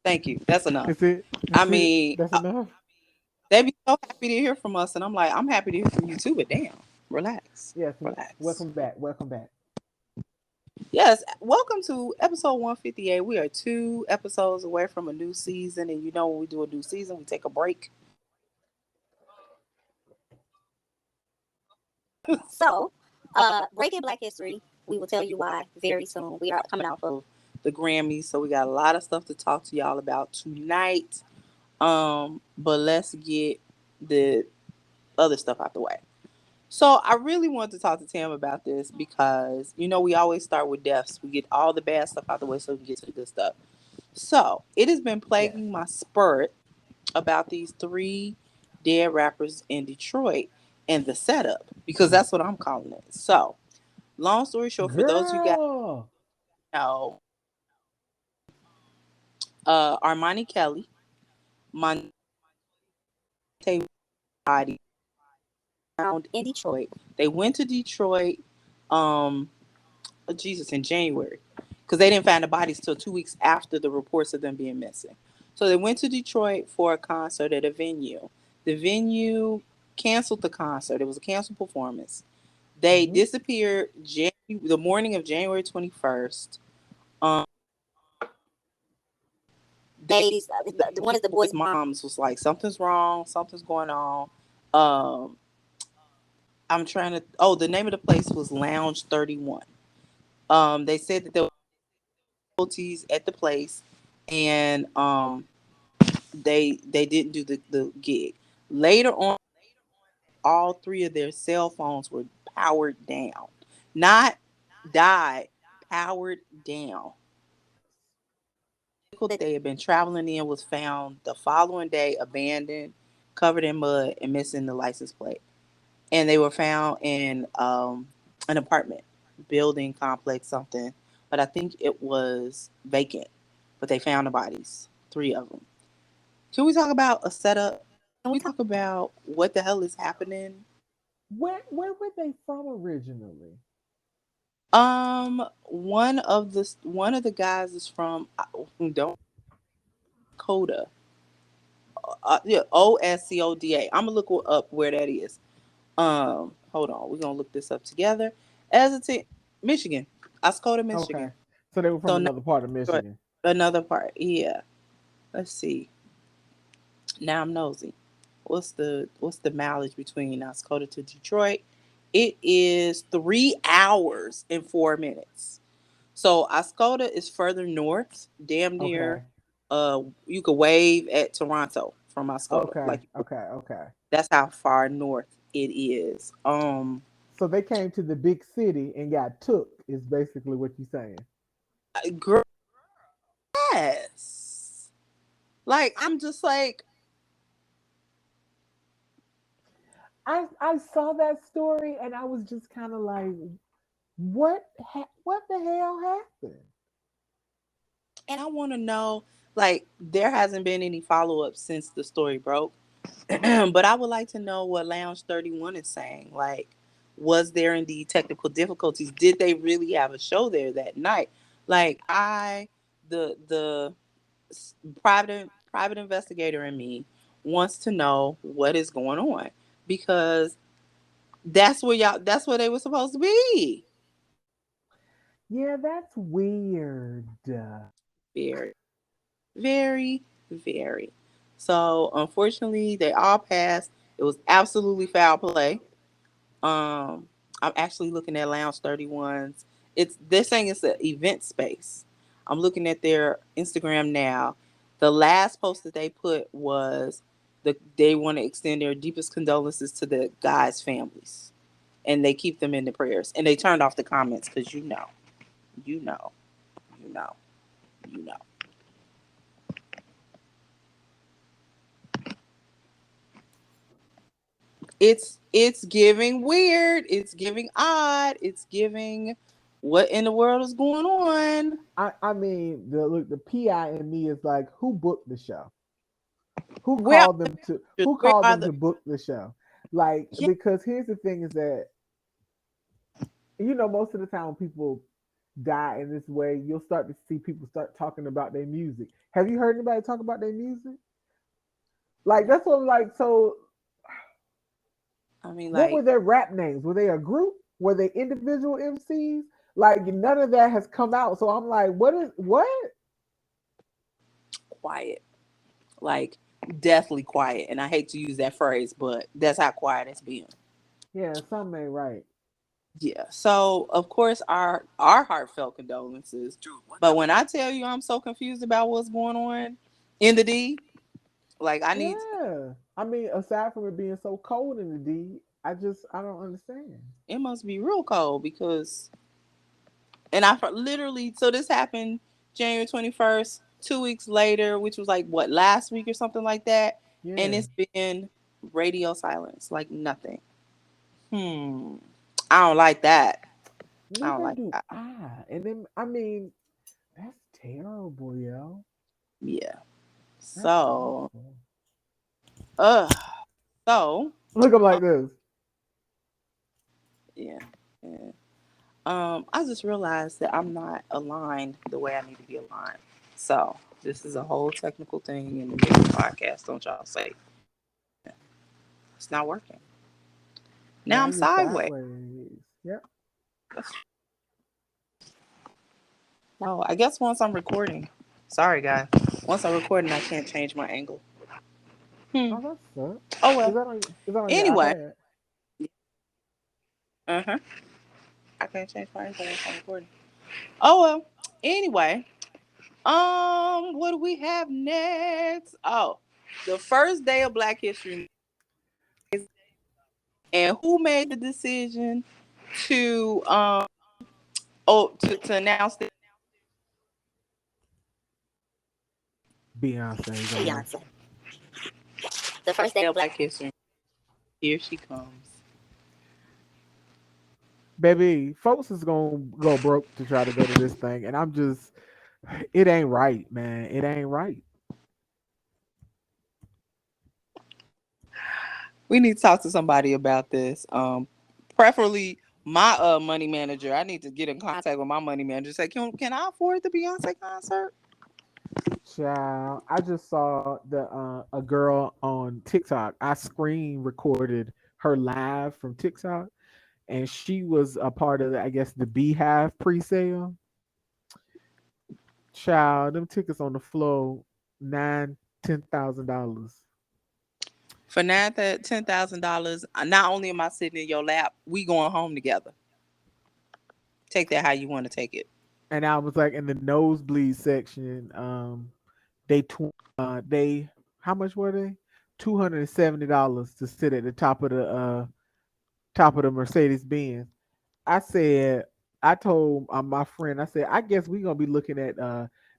Thank you. That's enough. Is it? I That's it? mean, That's enough. they be so happy to hear from us, and I'm like, I'm happy to hear from you too. But damn, relax, Yes. relax. Welcome back. Welcome back. Yes, welcome to episode 158. We are 2 episodes away from a new season, and you know when we do a new season, we take a break. So, Breaking Black History, we will tell you why very soon. We are coming off of The Grammys, so we got a lot of stuff to talk to y'all about tonight. But let's get the other stuff out the way. So I really wanted to talk to Tam about this because we always start with deaths. We get all the bad stuff out the way so we can get to the good stuff. So it has been Yes. plaguing my spirit about these 3 dead rappers in Detroit and the setup because that's what I'm calling it. So long story short, for those of you guys Girl. who know, Armani Kelly, Monte body found in Detroit. They went to Detroit, um, Jesus, in January, because they didn't find the bodies till 2 weeks after the reports of them being missing. So they went to Detroit for a concert at a venue. The venue canceled the concert. It was a canceled performance. They Hmm. disappeared the morning of January 21st. Um, they one of the boys' moms was like, something's wrong, something's going on. Um, I'm trying to. Oh, the name of the place was Lounge 31. They said that there were difficulties at the place, and they didn't do the gig. Later on, all 3 of their cell phones were powered down, not died, powered down. The vehicle that they had been traveling in was found the following day, abandoned, covered in mud, and missing the license plate. And they were found in an apartment building complex, something, but I think it was vacant. But they found the bodies, 3 of them. Can we talk about a setup? Can we talk about what the hell is happening? Where were they from originally? One of the guys is from don't Coda. Yeah, Oscoda. I'm gonna look up where that is. Hold on, we're gonna look this up together. As a team, Michigan, Oscoda, Michigan. Okay. So they were from So now another part of Michigan. another part, yeah. Let's see. Now I'm nosy. What's the mileage between Oscoda to Detroit? It is 3 hours and 4 minutes. So Oscoda is further north, damn near. Okay. You could wave at Toronto from Oscoda. Okay. Like Okay. Okay. that's how far north it is. So they came to the big city and got took, is basically what you're saying. Girl, yes. Like I'm just like, I saw that story and I was just kind of like, what the hell happened? and I want to know. Like there hasn't been any follow up since the story broke, but I would like to know what Lounge 31 is saying. Like, was there indeed technical difficulties? Did they really have a show there that night? Like the private investigator in me wants to know what is going on because that's where they were supposed to be. Yeah, that's weird. Very, very, very. So unfortunately, they all passed. It was absolutely foul play. Um, I'm actually looking at Lounge 31's. They're saying it's an event space. I'm looking at their Instagram now. The last post that they put was they want to extend their deepest condolences to the guys' families, and they keep them in the prayers. And they turned off the comments because you know, you know, you know. It's giving weird. It's giving odd. It's giving what in the world is going on. I mean, the PI in me is like, who booked the show? Who Where are called the them to pictures? who Where called are them the to book the show? Like, yeah, because here's the thing is that most of the time when people die in this way, you'll start to see people start talking about their music. Have you heard anybody talk about their music? Like No. that's what I'm like. So, I mean, what were like, their rap names? Were they a group? Were they individual MCs? Like none of that has come out. So I'm like, what is what? quiet. Like, deathly quiet. And I hate to use that phrase, but that's how quiet it's been. Yeah, something ain't right. Yeah. So of course our heartfelt condolences. But when I tell you I'm so confused about what's going on in the D, like I need Yeah. I mean, aside from it being so cold in the D, I don't understand. it must be real cold because and I literally so this happened January 21st, 2 weeks later, which was like what last week or something like that, and Yeah. it's been radio silence, like nothing. I don't like that. I don't Neither like do that. I. And then I mean, that's terrible, yo. Yeah. That's So, awful. uh, so Look up like this. yeah. Yeah. I just realized that I'm not aligned the way I need to be aligned. So this is a whole technical thing in the middle of the podcast. Don't y'all say it's not working. Now Now I'm you sideways. sideways. Yep. Oh, I guess once I'm recording. Sorry, guys. Once I'm recording, I can't change my angle. Hmm. Oh, that sucks. Oh well. Is that on your Anyway. iPad? Uh huh. I can't change my angle once I'm recording. Oh well. Anyway. What do we have next? Oh, the first day of Black History, and who made the decision to to announce that Beyonce, go ahead. Beyonce. The first day of Black. Black History? Here she comes. Baby, folks is gonna go broke to try to go to this thing, and I'm just, it ain't right, man. It ain't right. We need to talk to somebody about this. Preferably my money manager. I need to get in contact with my money manager. Say, can I afford the Beyonce concert? Child, I just saw the a girl on TikTok. I screen recorded her live from TikTok, and she was a part of the, I guess, the Beehive pre-sale. Child, them tickets on the floor, $9,000 to $10,000. For $10,000, not only am I sitting in your lap, we going home together. Take that how you want to take it. And I was like in the nosebleed section. They they how much were they? $270 to sit at the top of the Mercedes Benz. I said, I told my friend, I said, I guess we're gonna be looking at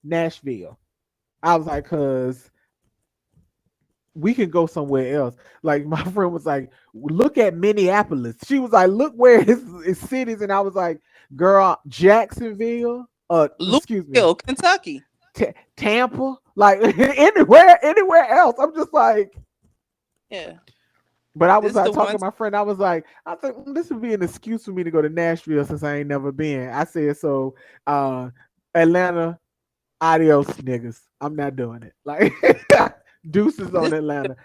Nashville. I was like, cause we can go somewhere else. Like my friend was like, look at Minneapolis. She was like, look where his cities, and I was like, girl, Jacksonville. Excuse me, Louisville, Kentucky. Tampa, like anywhere else. I'm just like, Yeah. but I was This the like one talking to my friend. I was like, I think this would be an excuse for me to go to Nashville since I ain't never been. I said so. Uh, Atlanta, adios, niggas. I'm not doing it. Like deuces on this Atlanta.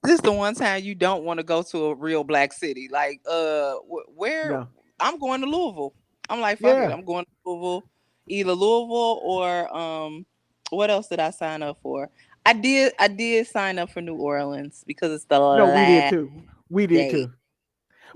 this the one time you don't want to go to a real black city. Like where No, I'm going to Louisville. I'm like fuck it. yeah, I'm going to Louisville. Either Louisville or what else did I sign up for? I did sign up for New Orleans because it's the no, we did last too. We did day. too.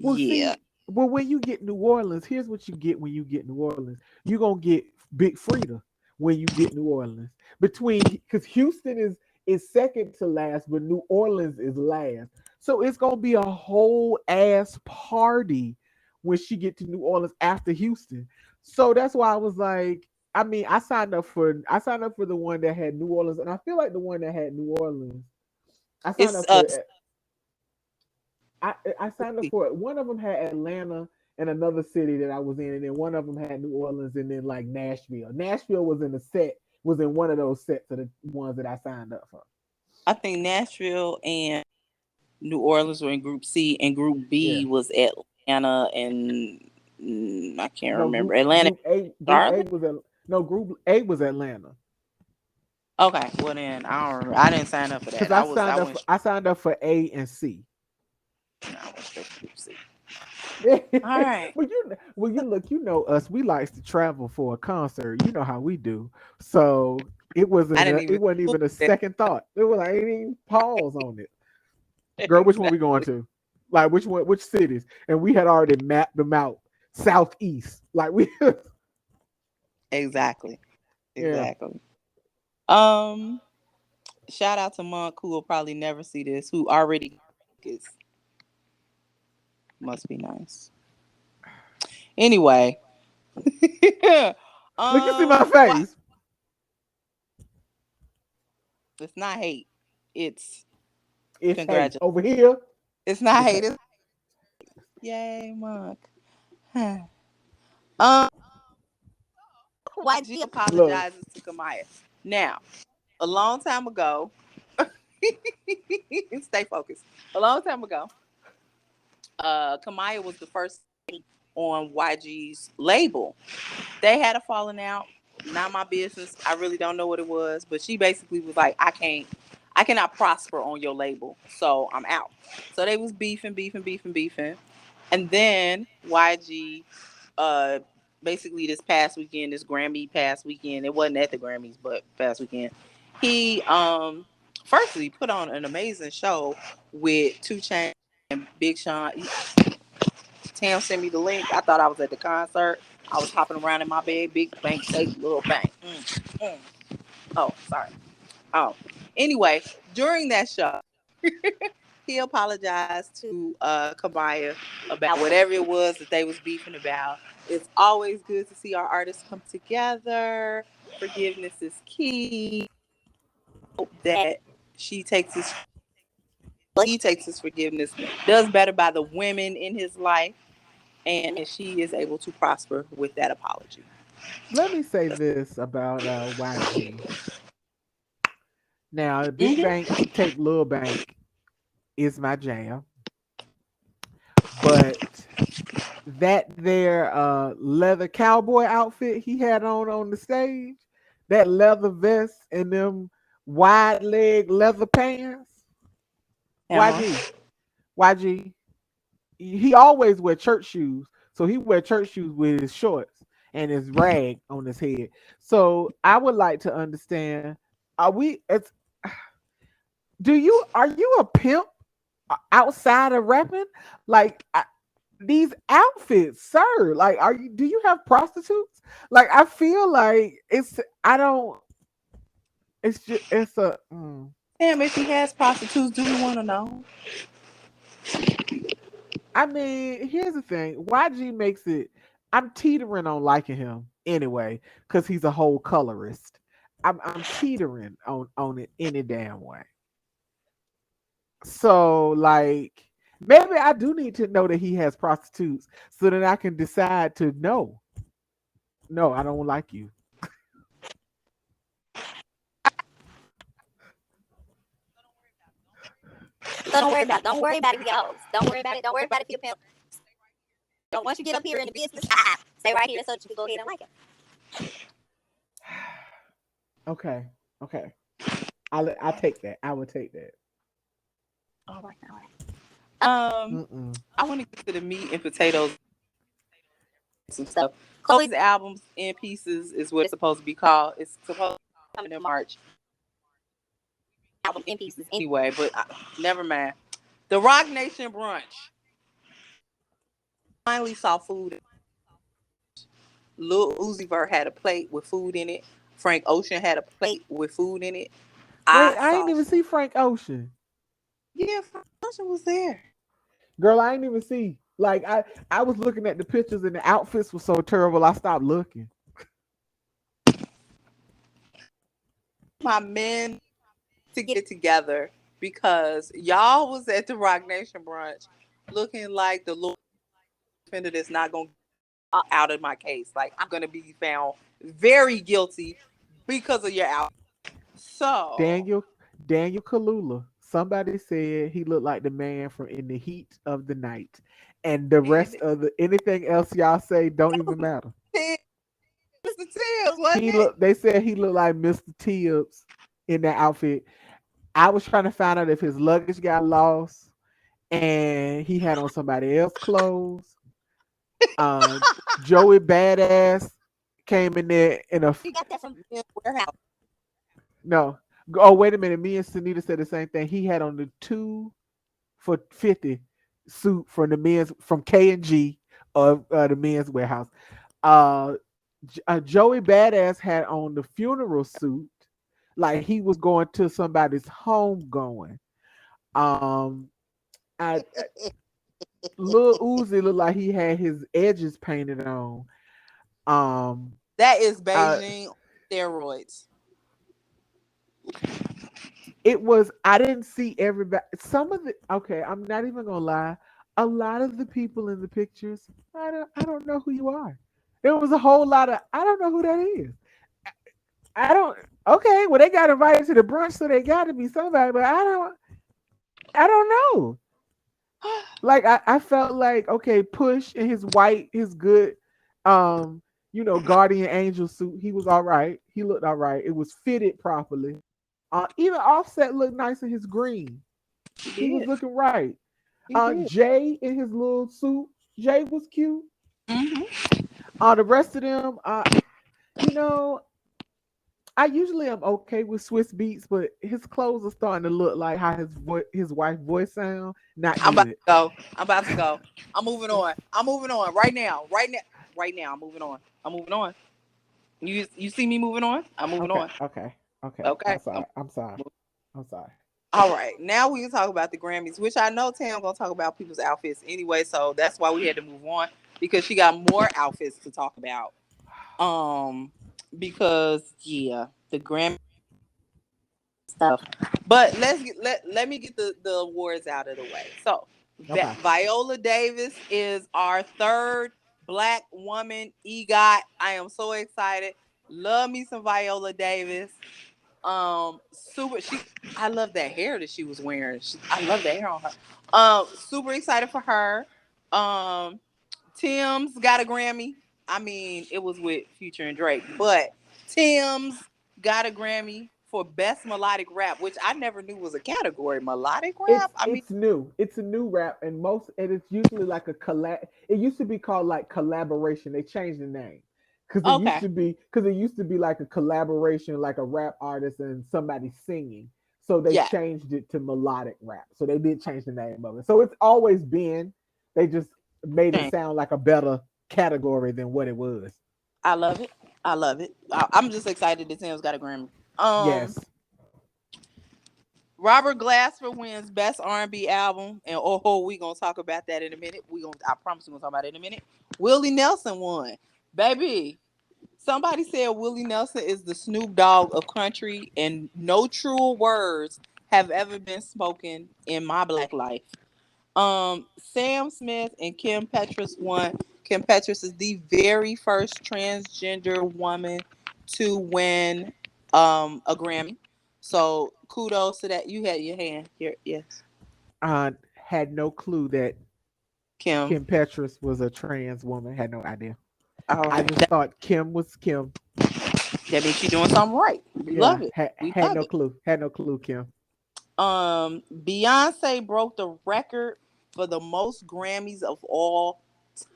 Well, Yeah. see, well, when you get New Orleans, here's what you get when you get New Orleans. You're gonna get Big Frida when you get New Orleans. Between because Houston is second to last, but New Orleans is last. So it's gonna be a whole ass party when she get to New Orleans after Houston. So that's why I was like, I mean, I signed up for the one that had New Orleans, and I feel like the one that had New Orleans. I signed It's up for I signed up for it. One of them had Atlanta and another city that I was in, and then one of them had New Orleans and then like Nashville. Nashville was in the set, was in one of those sets of the ones that I signed up for. I think Nashville and New Orleans were in Group C, and Group Yeah. B was Atlanta and I can't No, remember. group Atlanta, group A group A Charlotte. was at no group A was Atlanta. Okay, well then I don't remember. I didn't sign up for Because that. I went. I signed up for A and C. No, I went straight to Group C. well, All right. you look, you know us. We likes to travel for a concert. You know how we do. So I didn't even it wasn't look even a at second thought. It was like ain't even pause on it. that. Girl, which one we going Exactly. to? Like which cities? And we had already mapped them out. Southeast. Like we Exactly. yeah. Exactly. Um, Shout out to Monk who will probably never see this, who already is must be nice. Anyway, Look, you see my what? face. It's not hate. It's It's hate. congratulations. Over here, It's not it's hate. hate. It's yay, Monk. um, YG YG Look, apologizes to Kamaya. Now, a long time ago, stay focused. A long time ago, Kamaya was the first on YG's label. They had a falling out. Not my business. I really don't know what it was, but she basically was like, I cannot prosper on your label, so I'm out. So they was beefing, and then YG, uh, basically this past weekend, this Grammy past weekend, it wasn't at the Grammys, but past weekend, he firstly put on an amazing show with Two Chainz and Big Sean. Tam sent me the link. I thought I was at the concert. I was hopping around in my bed, big bank, take little bank. Mm. Oh, sorry. Oh, anyway, during that show, he apologized to Kabaya about whatever it was that they was beefing about. It's always good to see our artists come together. Forgiveness is key. Hope that she takes his, he takes his forgiveness, does better by the women in his life, and she is able to prosper with that apology. let me say this about YG. Now, Big Mm-hmm. Bank take Lil Bank is my jam, but that there leather cowboy outfit he had on the stage, that leather vest and them wide leg leather pants, YG, Uh-huh. YG, he always wear church shoes, so he wear church shoes with his shorts and his rag on his head. So I would like to understand: are we? It's do you are you a pimp outside of rapping? Like these outfits, sir. Like, are you? Do you have prostitutes? Like, I feel like it's. I don't. It's just. It's a. Damn, if he has prostitutes, do we want to know? I mean, here's the thing. YG makes it. I'm teetering on liking him anyway because he's a whole colorist. I'm teetering on it any damn way. So like maybe I do need to know that he has prostitutes so that I can decide to know. No, I don't like you. So don't worry about it. Don't worry about it, y'all. Don't worry about it. Don't worry about it if you're a pimp. Don't once you get up here in the business, stay right here so that you can go ahead and like it. Okay. Okay. I take that. I would take that. All right, all right. Mm-mm. I want to get to the meat and potatoes, some stuff. Chloe's albums in pieces is what it's supposed to be called. It's supposed to come in March Album in pieces. anyway, but never mind. The Rock Nation brunch finally saw food. Lil Uzi Vert had a plate with food in it. Frank Ocean had a plate with food in it. Wait, I I ain't saw, even see Frank Ocean. yeah, Frank Ocean was there. Girl, I ain't even see. Like I was looking at the pictures and the outfits were so terrible. I stopped looking. My men to get together because y'all was at the Rock Nation brunch looking like the Lord defender that's not gonna get out of my case. Like I'm gonna be found very guilty because of your out. So Daniel Kalula. Somebody said he looked like the man from In the Heat of the Night. and the rest of the anything else y'all say don't even matter. Mr. Tibbs, wasn't He it? look. They said he looked like Mr. Tibbs in that outfit. I was trying to find out if his luggage got lost and he had on somebody else's clothes. Uh, Joey Badass came in there in a You got that from warehouse. no. Oh wait a minute. Me and Sunita said the same thing. He had on the 2 for $50 suit from the men's from K&G of the men's warehouse. Uh, Joey Badass had on the funeral suit, like he was going to somebody's home going. Um, I Lil Uzi looked like he had his edges painted on. Um, That is uh, Beijing on steroids. it was. I didn't see everybody. Some of the okay. I'm not even gonna lie. A lot of the people in the pictures, I don't know who you are. There was a whole lot of I don't know who that is. I don't. Okay, well they got invited to the brunch, so they got to be somebody. But I don't know. Like I felt like okay, Push in his white, his good, um, guardian angel suit. He was all right. He looked all right. It was fitted properly. Even Offset looked nice in his green. He He was did. looking right. He did. Jay in his little suit. Jay was cute. Hmm. The rest of them, you know, I usually am okay with Swiss Beats, but his clothes are starting to look like how his wife's voice sound. Not I'm about to good. go. I'm about to go. I'm moving on. I'm moving on right now. Right now. Right now. I'm moving on. I'm moving on. You see me moving on? I'm moving Okay, on. okay, okay. Okay. I'm sorry. I'm sorry. All right. Now we can talk about the Grammys, which I know Tam gonna talk about people's outfits anyway, so that's why we had to move on because she got more outfits to talk about. Um, because yeah, the Grammy stuff. But let me get the awards out of the way. So Okay. Viola Davis is our third black woman EGOT. I am so excited. Love me some Viola Davis. Super. I love that hair that she was wearing. I love the hair on her. Super excited for her. Um, Tim's got a Grammy. I mean, it was with Future and Drake, but Tim's got a Grammy for best melodic rap, which I never knew was a category. Melodic rap. I mean, It's new. It's a new rap, and it's usually like a collab. It used to be called like collaboration. They changed the name okay, because it used to be like a collaboration, like a rap artist and somebody singing. So they yeah, changed it to melodic rap. So they did change the name of it. So it's always been. They just made it sound like a better category than what it was. I love it. I love it. I'm just excited that Tim's got a Grammy. Yes. Robert Glasper wins Best R&B Album, and we gonna talk about that in a minute. I promise we gonna talk about it in a minute. Willie Nelson won, baby. Somebody said Willie Nelson is the Snoop Dogg of country, and no truer words have ever been spoken in my black life. Sam Smith and Kim Petras won. Kim Petras is the very first transgender woman to win a Grammy. So kudos to that. You had your hand here. Yes. Had no clue that Kim. Kim Petras was a trans woman. Had no idea. All I right. just thought Kim was Kim. That means you're doing something right. We Yeah, love it. We had love no it. clue. Had no clue, Kim. Beyonce broke the record for the most Grammys of all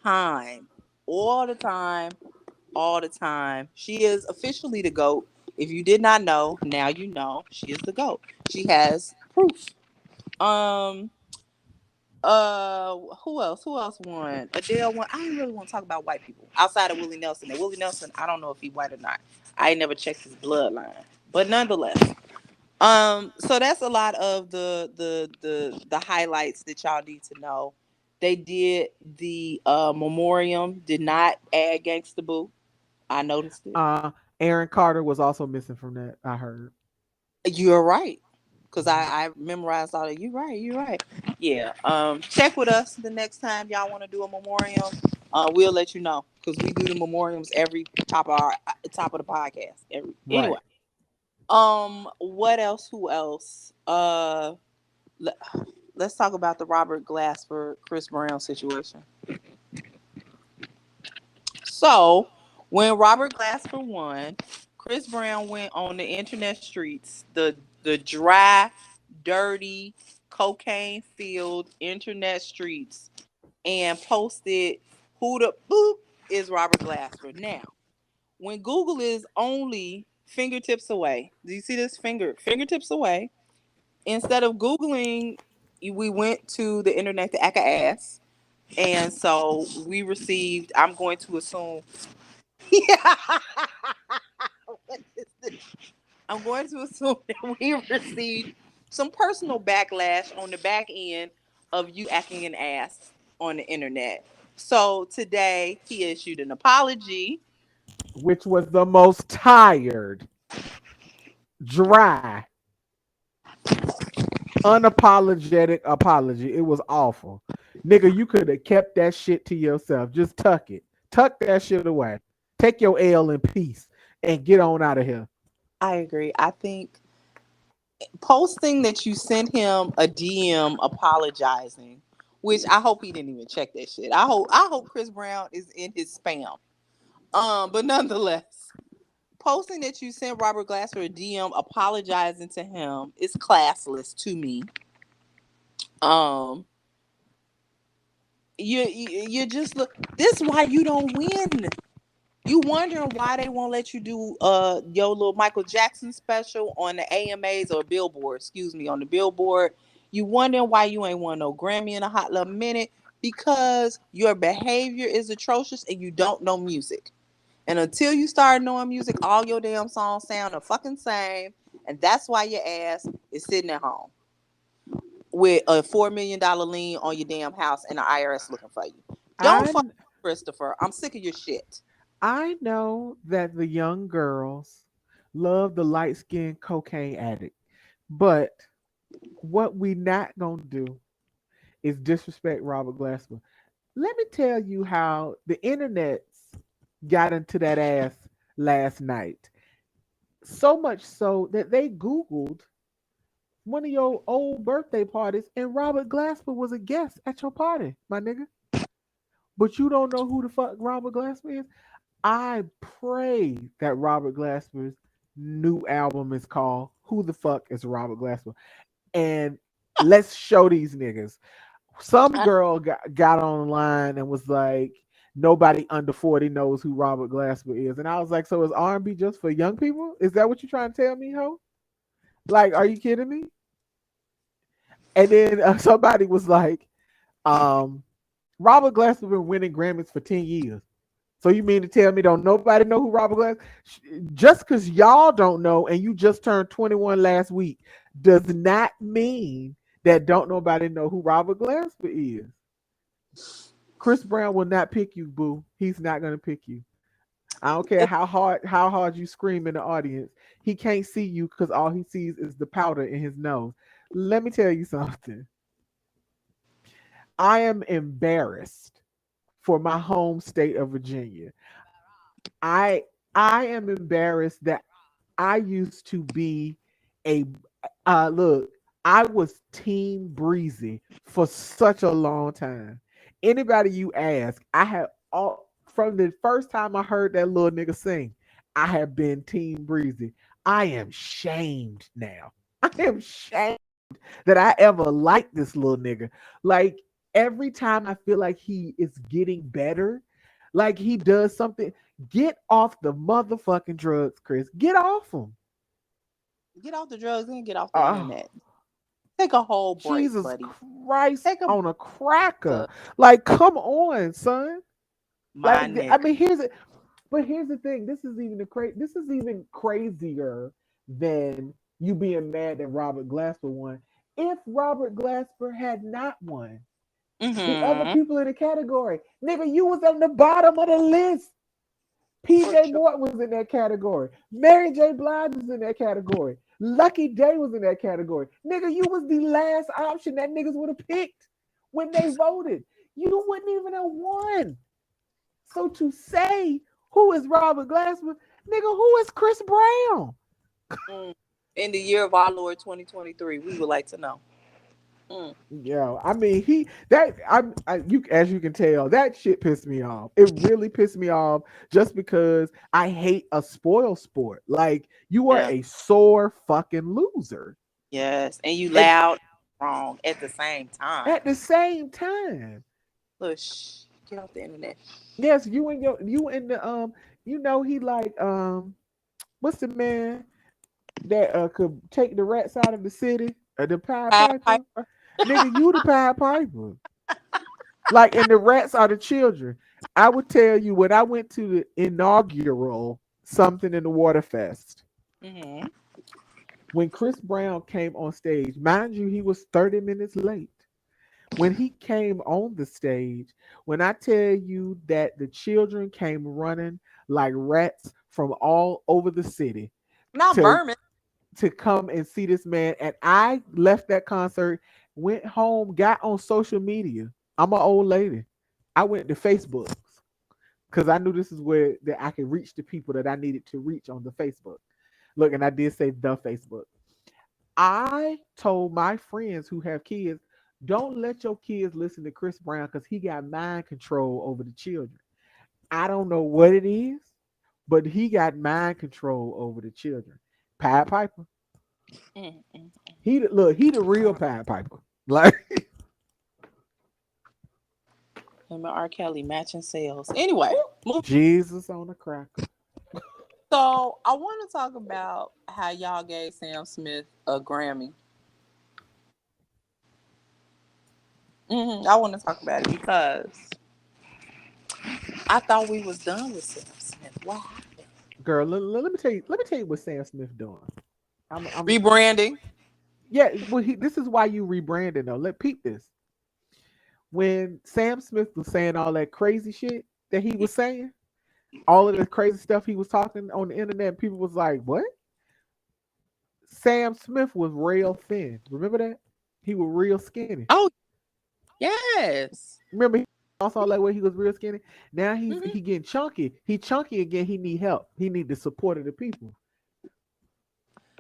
time. All the time. All the time. She is officially the GOAT. If you did not know, now you know she is the GOAT. She has proof. Um who else? Who else won? Adele won. I didn't really want to talk about white people outside of Willie Nelson. And Willie Nelson, I don't know if he white or not. I ain't never checked his bloodline. But nonetheless, so that's a lot of the highlights that y'all need to know. They did the memoriam, did not add Gangsta Boo. I noticed it. Aaron Carter was also missing from that. I heard. You're right. Cause I memorized all that. You're right. You're right. Yeah. Check with us the next time y'all want to do a memoriam. We'll let you know because we do the memoriams every top of the podcast. Anyway. Right. What else? Who else? let's talk about the Robert Glasper Chris Brown situation. So, when Robert Glasper won, Chris Brown went on the internet streets, the dry, dirty, cocaine filled internet streets, and posted who the boop is Robert Glasper. Now, when Google is only fingertips away, do you see this fingertips away? Instead of Googling, we went to the internet to act a ass. And so we received, I'm going to assume, yeah, what is this? I'm going to assume that we received some personal backlash on the back end of you acting an ass on the internet. So today he issued an apology. which was the most tired, dry, unapologetic apology. It was awful. Nigga, you could have kept that shit to yourself. Just tuck it. Tuck that shit away. Take your L in peace and get on out of here. I agree. I think posting that you sent him a DM apologizing, which I hope he didn't even check that shit. I hope Chris Brown is in his spam. But nonetheless, posting that you sent Robert Glasper a DM apologizing to him is classless to me. Um, you just look. This is why you don't win. You wondering why they won't let you do your little Michael Jackson special on the AMAs or Billboard, excuse me, on the Billboard. You wondering why you ain't won no Grammy in a hot little minute because your behavior is atrocious and you don't know music. And until you start knowing music, all your damn songs sound the fucking same. And that's why your ass is sitting at home with a $4 million lien on your damn house and the IRS looking for you. Don't I fuck Christopher. I'm sick of your shit. I know that the young girls love the light skinned cocaine addict, but what we not gonna do is disrespect Robert Glasper. Let me tell you how the internet got into that ass last night. So much so that they Googled one of your old birthday parties and Robert Glasper was a guest at your party, my nigga. But you don't know who the fuck Robert Glasper is? I pray that Robert Glasper's new album is called Who the Fuck is Robert Glasper? And let's show these niggas. Some girl got online and was like, nobody under 40 knows who Robert Glasper is. And I was like, so is R&B just for young people? Is that what you're trying to tell me, ho? Like, are you kidding me? And then somebody was like, um, Robert Glasper been winning Grammys for 10 years. So you mean to tell me don't nobody know who Robert Glasper? Just because y'all don't know and you just turned 21 last week does not mean that don't nobody know who Robert Glasper is. Chris Brown will not pick you, boo. He's not gonna pick you. I don't care how hard you scream in the audience. He can't see you because all he sees is the powder in his nose. Let me tell you something. I am embarrassed for my home state of Virginia. I I am embarrassed that I used to be a look, I was Team Breezy for such a long time. Anybody you ask, I have all from the first time I heard that little nigga sing, I have been Team Breezy. I am shamed now. I am shamed that I ever liked this little nigga. Like every time I feel like he is getting better, like he does something, get off the motherfucking drugs, Chris. Get off them. Get off the drugs and get off the Oh, internet. Take a whole break, Jesus buddy. Christ Take a on a cracker. break, Like, come on, son. my Like, I nigga. mean, here's it. But here's the thing. This is even crazier than you being mad that Robert Glasper won. If Robert Glasper had not won, the other Mm-hmm. people in the category, nigga, you was on the bottom of the list. For PJ sure. Morton was in that category. Mary J. Blige was in that category. Lucky Day was in that category. Nigga, you was the last option that niggas would have picked when they voted. You wouldn't even have won. So to say who is Robert Glasper, nigga, who is Chris Brown? Mm. In the year of our Lord 2023, we would like to know. Mm. Yeah, I mean you as you can tell that shit pissed me off. It really pissed me off just because I hate a spoil sport. Like you are Yeah. a sore fucking loser. Yes. And you And loud, wrong at the same time. at the same time, Look, shh, get off the internet. yes, you and the he like what's the man that could take the rats out of the city? The Pied Pied Piper, Piper. nigga, you the Pied Piper. Like, and the rats are the children. I would tell you when I went to the inaugural something in the Waterfest, Mm-hmm. when Chris Brown came on stage, mind you, he was 30 minutes late. When he came on the stage, when I tell you that the children came running like rats from all over the city Not to vermin. come and see this man, and I left that concert, went home, got on social media. I'm an old lady. I went to Facebook because I knew this is where that I could reach the people that I needed to reach on the Facebook. Look, and I did say the Facebook. I told my friends who have kids, don't let your kids listen to Chris Brown because he got mind control over the children. I don't know what it is, but he got mind control over the children. Pied Piper. Mm-mm. He the real Pied Piper. Like Him and R. Kelly matching sales. Anyway, move. Jesus on a cracker. So I want to talk about how y'all gave Sam Smith a Grammy. I want to talk about it because I thought we was done with Sam Smith. What happened? Girl, let me tell you what Sam Smith doing. I'm Rebranding. yeah, well this is why you rebranded though. Let peep this. When Sam Smith was saying all that crazy shit that he was saying, all of the crazy stuff he was talking on the internet, people was like, "What?" Sam Smith was real thin. Remember that? He was real skinny. Oh yes. Remember he also like where he was real skinny. Now Hmm. he getting chunky. He chunky again. He need help. He need the support of the people.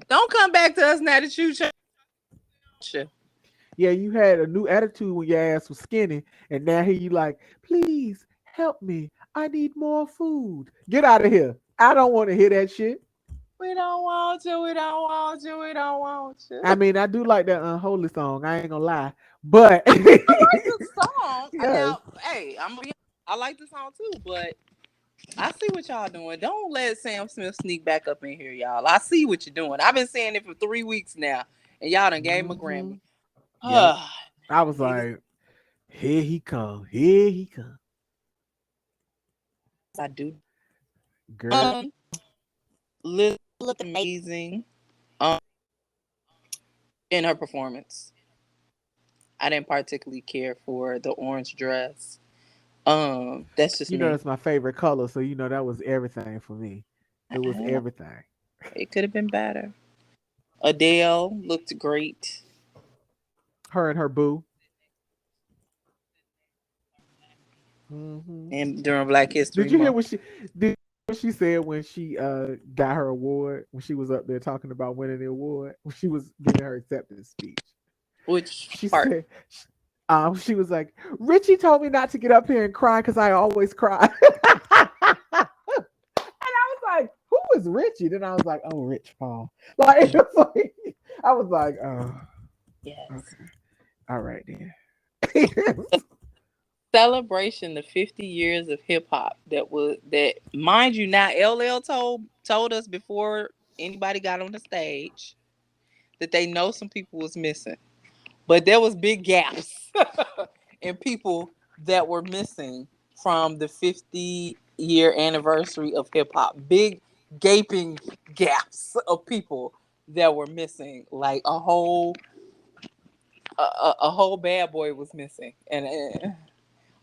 Don't come back to us now that you change. Yeah, you had a new attitude when your ass was skinny, and now here you like, please help me. I need more food. Get out of here. I don't want to hear that shit. We don't want you. We don't want you. We don't want you. I mean, I do like that unholy song. I ain't gonna lie, but I like the song. yes, Now, hey, I'm gonna be. I like the song too, but I see what y'all doing. Don't let Sam Smith sneak back up in here, y'all. I see what you're doing. I've been saying it for 3 weeks now, and y'all done gave him a hmm Grammy. yep. I was Niggas, like, here he come, here he come, I do. girl. Liz Looked amazing. amazing. Um, in her performance, I didn't particularly care for the orange dress. That's just You know me. that's my favorite color, so you know that was everything for me. It was everything. It could have been better. Adele looked great. Her and her boo. Hmm. And during Black History Did you hear Month, what she did? What she said when she got her award, when she was up there talking about winning the award, when she was giving her acceptance speech. which She part? said, she was like, Richie told me not to get up here and cry because I always cry. And I was like, who is Richie? Then I was like, oh, Rich Paul. Like, it was like I was like, oh, Yes. okay, all right then. Celebration the 50 years of hip hop that mind you now LL told us before anybody got on the stage that they know some people was missing. But there was big gaps in people that were missing from the 50-year anniversary of hip hop. Big gaping gaps of people that were missing. Like a whole bad boy was missing. And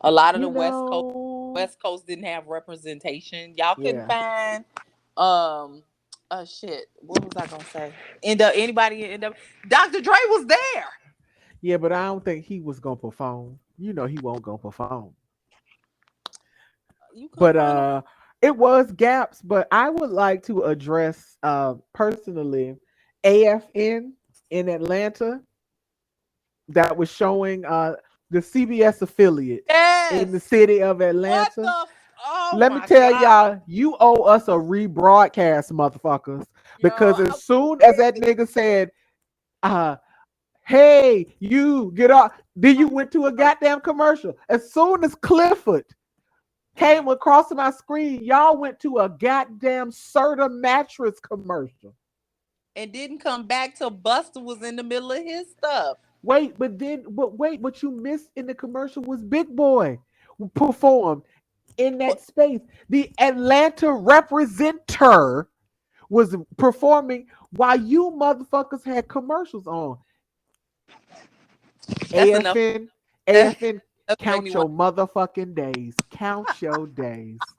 a lot of the you know, West Coast didn't have representation. Y'all couldn't yeah. find um shit. What was I gonna say? End up anybody end up Dr. Dre was there. Yeah, but I don't think he was gonna perform. You know he won't go perform. You couldn't But find no. it was gaps, but I would like to address personally AFN in Atlanta. that was showing the CBS affiliate in the Yes. city of What Atlanta. oh Let me my tell God. y'all, you owe us a rebroadcast, motherfuckers. Yo, Because I as was soon as that pissed. nigga said, uh, hey, you get off, then you went to a goddamn commercial. As soon as Clifford Mm. came across my screen, y'all went to a goddamn Serta mattress commercial. And didn't come back till Buster was in the middle of his stuff. Wait, what you missed in the commercial was Big Boy performed in that space. The Atlanta representer was performing while you motherfuckers had commercials on. That's enough. AFN, That, AFN, that's make me count want. your motherfucking days. Count your days.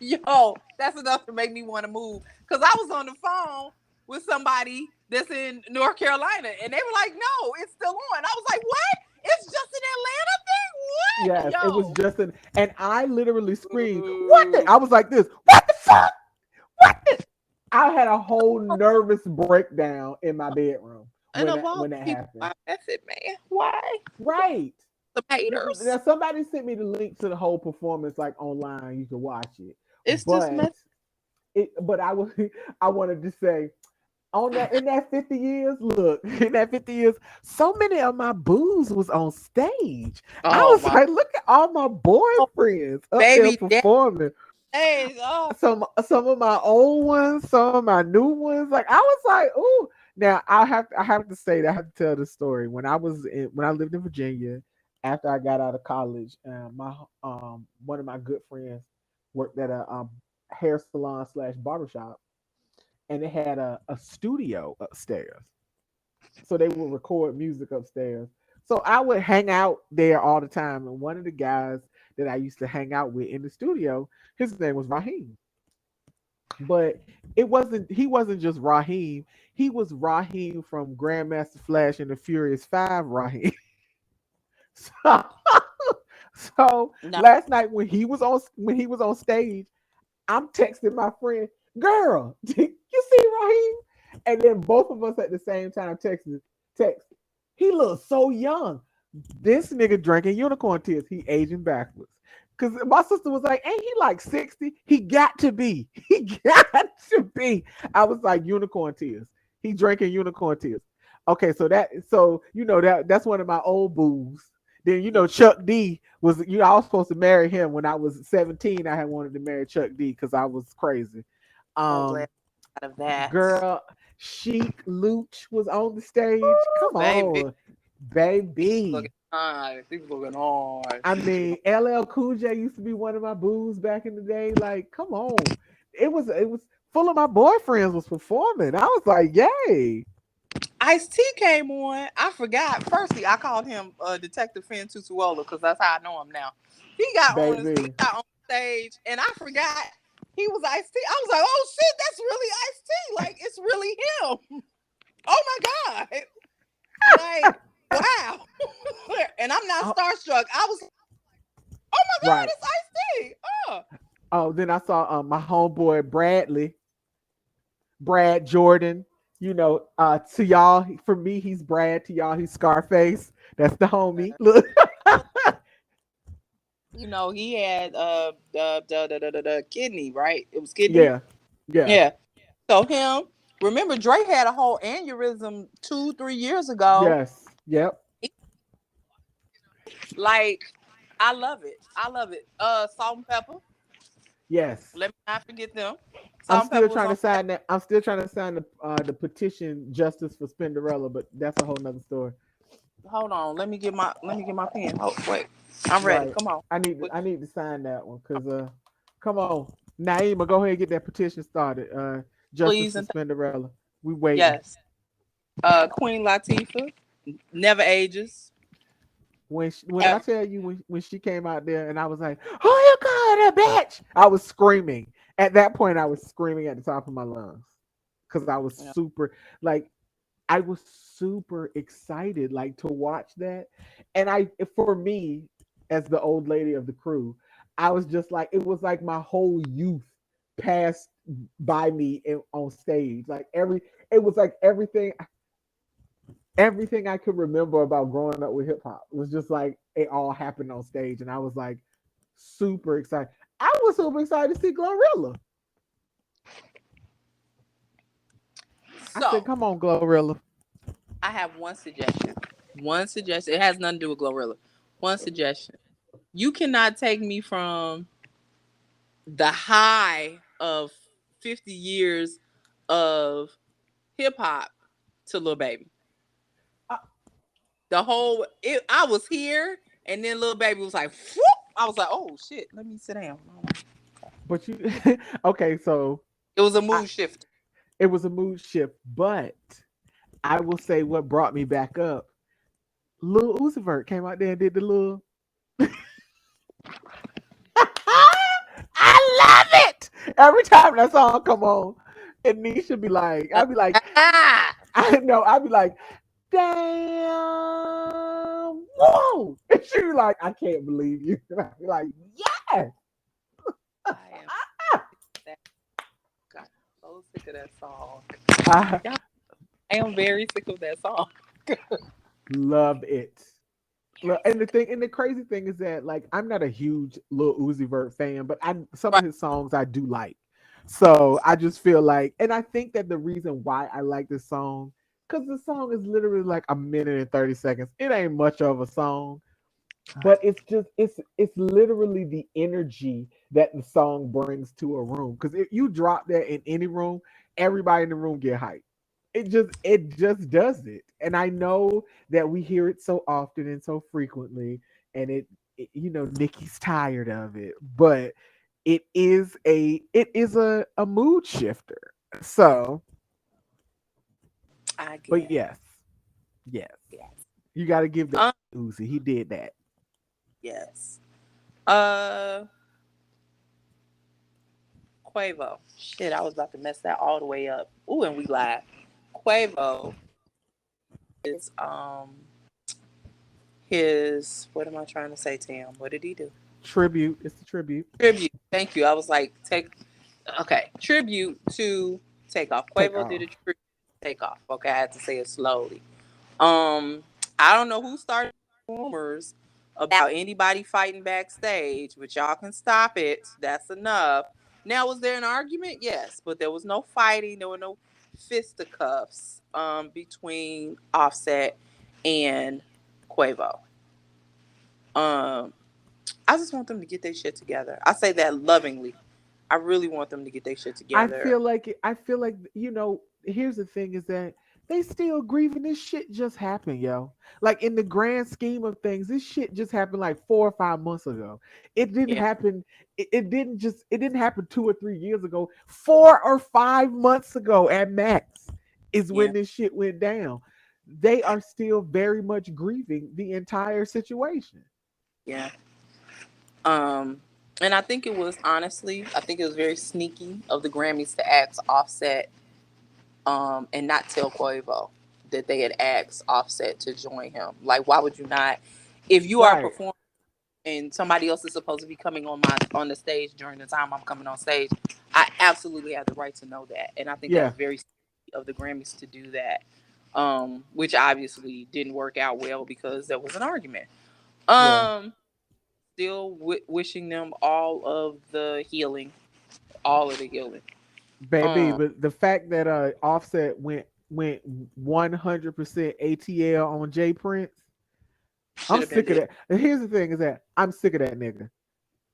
Yo, that's enough to make me want to move. Cause I was on the phone with somebody that's in North Carolina, and they were like, "No, it's still on." I was like, "What? It's just an Atlanta thing? Yes, it was What? just an, and I literally screamed, "What the?" Yo." I was like this, "What the fuck? What the?" I had a whole nervous breakdown in my bedroom And when of all when that people, happened. why method man? Why? Right. Some Now haters. somebody sent me the link to the whole performance like online. You can watch it. It's just But method. but I was I wanted to say on that in that 50 years, look, in that 50 years, so many of my booze was on stage. I Oh was my like, look at all my boyfriends up there baby, that performing. days. Oh, Some of my old ones, some of my new ones. Like I was like, ooh. Now I have to say that I have to tell the story. When I lived in Virginia, after I got out of college, my one of my good friends worked at a hair salon slash barbershop, and it had a studio upstairs. So they would record music upstairs. So I would hang out there all the time. And one of the guys that I used to hang out with in the studio, his name was Raheem. But he wasn't just Raheem. He was Raheem from Grandmaster Flash and the Furious Five Raheem. So, so no. last night when he was on stage, I'm texting my friend, girl, you see Raheem? And then both of us at the same time text. He looks so young. This nigga drinking unicorn tears. He aging backwards. Cause my sister was like, ain't he like 60? He got to be. He got to be. I was like, unicorn tears. He drinking unicorn tears. Okay, so that's one of my old boos. Then Chuck D I was supposed to marry him when I was 17. I had wanted to marry Chuck D because I was crazy. So glad Um out of that. Girl, Chic Luch was on the stage. Woo, Come baby. on, Looking baby. on. People looking on. I mean, LL Cool J used to be one of my boos back in the day. Like, come on. It was full of my boyfriends was performing. I was like, yay. Ice T came on. I forgot. Firstly, I called him Detective Finn Tutuola because that's how I know him now. He Baby. got on stage, and I forgot he was Ice T. I was like, oh shit, that's really Ice T. Like it's really him. Oh my god. Like wow. And I'm not Oh, starstruck. I was, oh my god, right. it's Ice T. Oh. Oh, then I saw my homeboy Brad Jordan. To y'all, for me, he's Brad. To y'all, he's Scarface. That's the homie. Look. He had the kidney, right? It was kidney. Yeah. Yeah. Yeah. So him, remember Dre had a whole aneurysm 2-3 years ago. Yes. Yep. Like, I love it. I love it. Salt and pepper. Yes. Let me not forget them. I'm Salt and still pepper was trying on to sign that. I'm still trying to sign the petition justice for Spinderella, but that's a whole nother story. hold on. Let me get my pen. Oh wait. I'm ready. Right. Come on. I need to sign that one because come on, Naima, go ahead and get that petition started. Justice Please for and Spinderella. We waiting. yes. Queen Latifah never ages. When I tell you when she came out there and I was like, oh, you call her a bitch, I was screaming. At that point, I was screaming at the top of my lungs because I was Yeah. I was super excited like to watch that. And for me, as the old lady of the crew, I was just like, it was like my whole youth passed by me on stage. It was like everything. everything I could remember about growing up with hip hop was just like it all happened on stage, and I was like super excited. I was super excited to see Glorilla. I said, So "Come on, Glorilla." I have one suggestion. One suggestion. It has nothing to do with Glorilla. One suggestion. You cannot take me from the high of 50 years of hip hop to Lil Baby. Uh, I was here, and then Lil Baby was like, whoop! I was like, oh shit, let me sit down. but you, okay, so It was a I, mood shifter. it was a mood shift, but I will say what brought me back up. Lil Uzi Vert came out there and did the little. I love it every time that song come on. And Nisha be like, I'd be like, Ah! I know, I'd be like, damn, whoa. And she be like, I can't believe you. And I'd be like, yes. I am that got so sick of that song. I I am very sick of that song. love it. And the crazy thing is that like I'm not a huge Lil Uzi Vert fan, but I some of Right. his songs I do like. So I just feel like, and I think that the reason why I like this song, because the song is literally like a minute and 30 seconds. It ain't much of a song, but it's just it's literally the energy that the song brings to a room. Because if you drop that in any room, everybody in the room get hyped. It just does it. And I know that we hear it so often and so frequently, and Nikki's tired of it, but it is a mood shifter. So, I but get. yes, yes, Yes. you got to give that Um. Uzi. He did that. Yes. Uh. Quavo. Shit, I was about to mess that all the way up. Ooh, and we live. Quavo is his. What am I trying to say to him? What did he do? Tribute. It's the tribute. Tribute. Thank you. I was like, okay. Tribute to Takeoff. Take Quavo did a off. tribute to Takeoff. Okay, I had to say it slowly. Um, I don't know who started rumors about anybody fighting backstage, but y'all can stop it. That's enough. Now, was there an argument? Yes, but there was no fighting. There were no fisticuffs between Offset and Quavo. Um, I just want them to get their shit together. I say that lovingly. I really want them to get their shit I together. feel like here's the thing is that they still grieving. This shit just happened, yo. Like in the grand scheme of things, this shit just happened like 4 or 5 months ago. It didn't Yeah, happen. It didn't happen 2 or 3 years ago. 4 or 5 months ago at max is yeah, when this shit went down. They are still very much grieving the entire situation. yeah. Um, and I think it was honestly, I think it was very sneaky of the Grammys to ask Offset, and not tell Quavo that they had asked Offset to join him. Like, why would you not? If you are a Right. performer and somebody else is supposed to be coming on the stage during the time I'm coming on stage, I absolutely have the right to know that, and I think that Yeah. was very sneaky of the Grammys to do that. Which obviously didn't work out well because there was an argument. Yeah. Um, Still wishing them all of the healing. Baby, Um, but the fact that Offset went 100% ATL on Jay Prince, should I'm have been sick of did. that. And here's the thing: is that I'm sick of that nigga.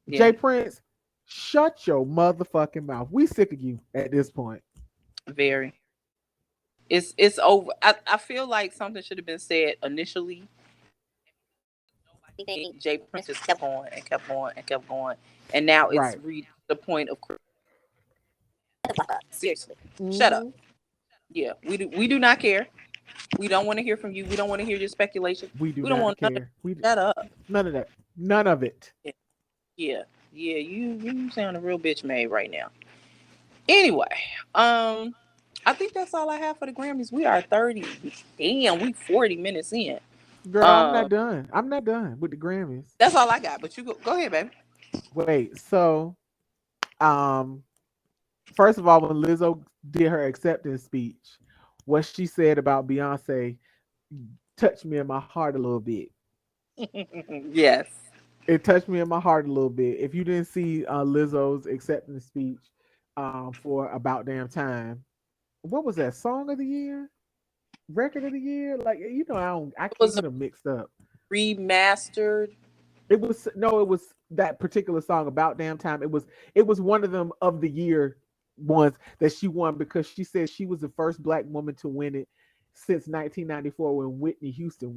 Yeah, Jay Prince, shut your motherfucking mouth. We sick of you at this point. very. It's over. I feel like something should have been said initially. Jay Prince just kept going and kept going and kept going, and now it's Right. reached the point of seriously. Shut up. Hmm. Yeah, we do not care. We don't want to hear from you. We don't want to hear your speculation. We do We don't not want none of care. shut up. None of that. None of it. Yeah, yeah, yeah. You sound a real bitch made right now. Anyway, um, I think that's all I have for the Grammys. We are 30. Damn, we 40 minutes in. Girl, I'm not Um, done. I'm not done with the Grammys. that's all I got. But you go ahead, baby. Wait, so um first of all, when Lizzo did her acceptance speech, what she said about Beyonce, touched me in my heart a little bit. Yes. It touched me in my heart a little bit. If you didn't see Lizzo's acceptance speech for About Damn Time, what was that? Song of the year? Record of the year? Like I It can't was a get them mixed up. remastered. It was no, it was that particular song About Damn Time. It was one of them of the year ones that she won because she said she was the first black woman to win it since 1994 when Whitney Houston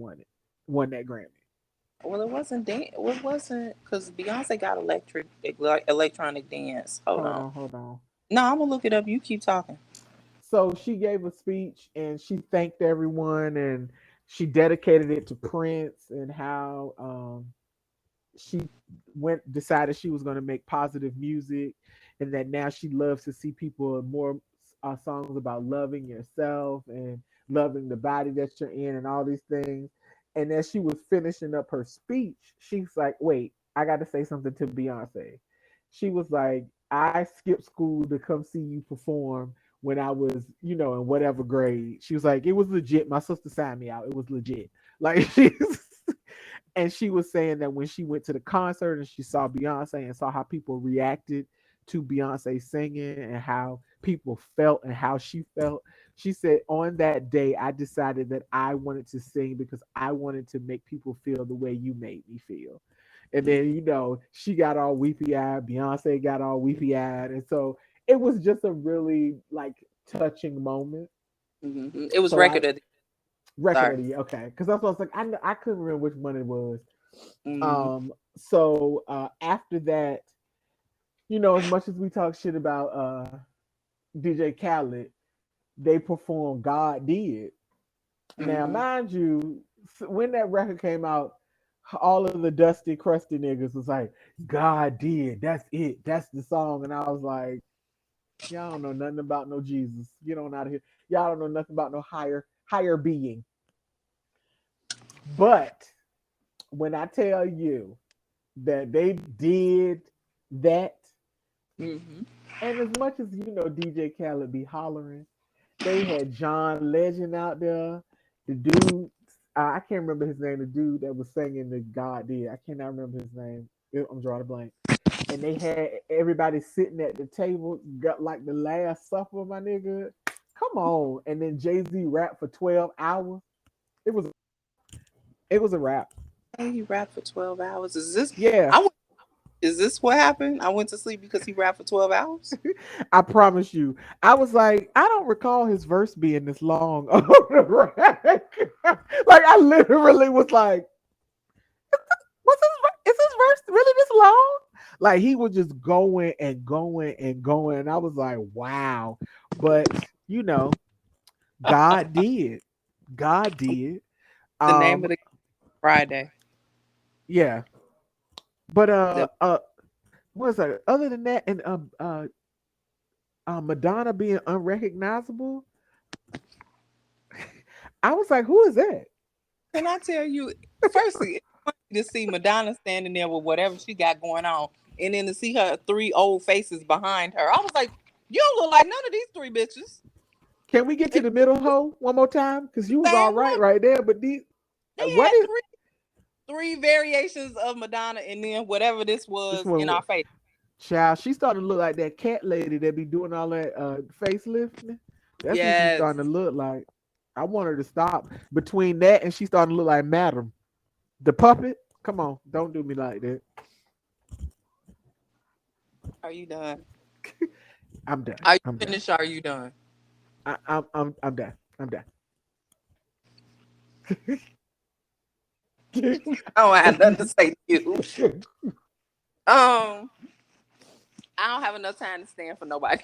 won that Grammy. Well, it wasn't It wasn't because Beyonce got electronic dance. Hold Hold on. on, hold on. No, I'm gonna look it up. You keep talking. So she gave a speech and she thanked everyone and she dedicated it to Prince and how she decided she was going to make positive music and that now she loves to see people more songs about loving yourself and loving the body that you're in and all these things. And as she was finishing up her speech, she's like, wait, I got to say something to Beyonce. She was like, I skipped school to come see you perform when I was, in whatever grade. She was like, it was legit. My sister signed me out. It was legit. Like and she was saying that when she went to the concert and she saw Beyonce and saw how people reacted to Beyonce singing and how people felt and how she felt, she said, on that day, I decided that I wanted to sing because I wanted to make people feel the way you made me feel. And then, she got all weepy eyed, Beyonce got all weepy eyed. And so it was just a really like touching moment. It was So I record of the record sorry. of the year, okay, because that's what I was like. I couldn't remember which one it was. Mm-hmm. So after that, as much as we talk shit about DJ Khaled, they performed God Did. Now, Mm-hmm. mind you, when that record came out, all of the dusty, crusty niggas was like, God Did. That's it. That's the song. And I was like, y'all don't know nothing about no Jesus. Get on out of here. Y'all don't know nothing about no higher being. But when I tell you that they did that, Mm-hmm. and as much as DJ Khaled be hollering, they had John Legend out there. The dude, I can't remember his name. The dude that was singing the God Did. I cannot remember his name. I'm drawing a blank. And they had everybody sitting at the table, got like the Last Supper, my nigga. Come on. And then Jay-Z rapped for 12 hours. It was it was a rap. Hey, he rapped for 12 hours. Is this? Yeah. I went, is this what happened? I went to sleep because he rapped for 12 hours. I promise you. I was like, I don't recall his verse being this long on the rack. Like I literally was like, is his verse really this long? Like he was just going and going and going. And I was like, wow. But God did. God did. The name Um, of the Friday. yeah. But The what's that? Other than that, and Madonna being unrecognizable, I was like, who is that? Can I tell you? Firstly, it's funny to see Madonna standing there with whatever she got going on, and then to see her three old faces behind her. I was like, you don't look like none of these three bitches. Can we get to They the middle hoe one more time? Because you was all same right look. right there, but these They what had is three variations of Madonna, and then whatever this this was in one? our face. Child, she started to look like that cat lady that be doing all that facelifting. That's what she's Yes. starting to look like. I want her to stop between that and she's starting to look like Madam the puppet. Come on, don't do me like that. Are you done? I'm done. Are you I'm done. finished? Or are you done? I'm done. I'm done. I don't have nothing to say to you. Um, I don't have enough time to stand for nobody.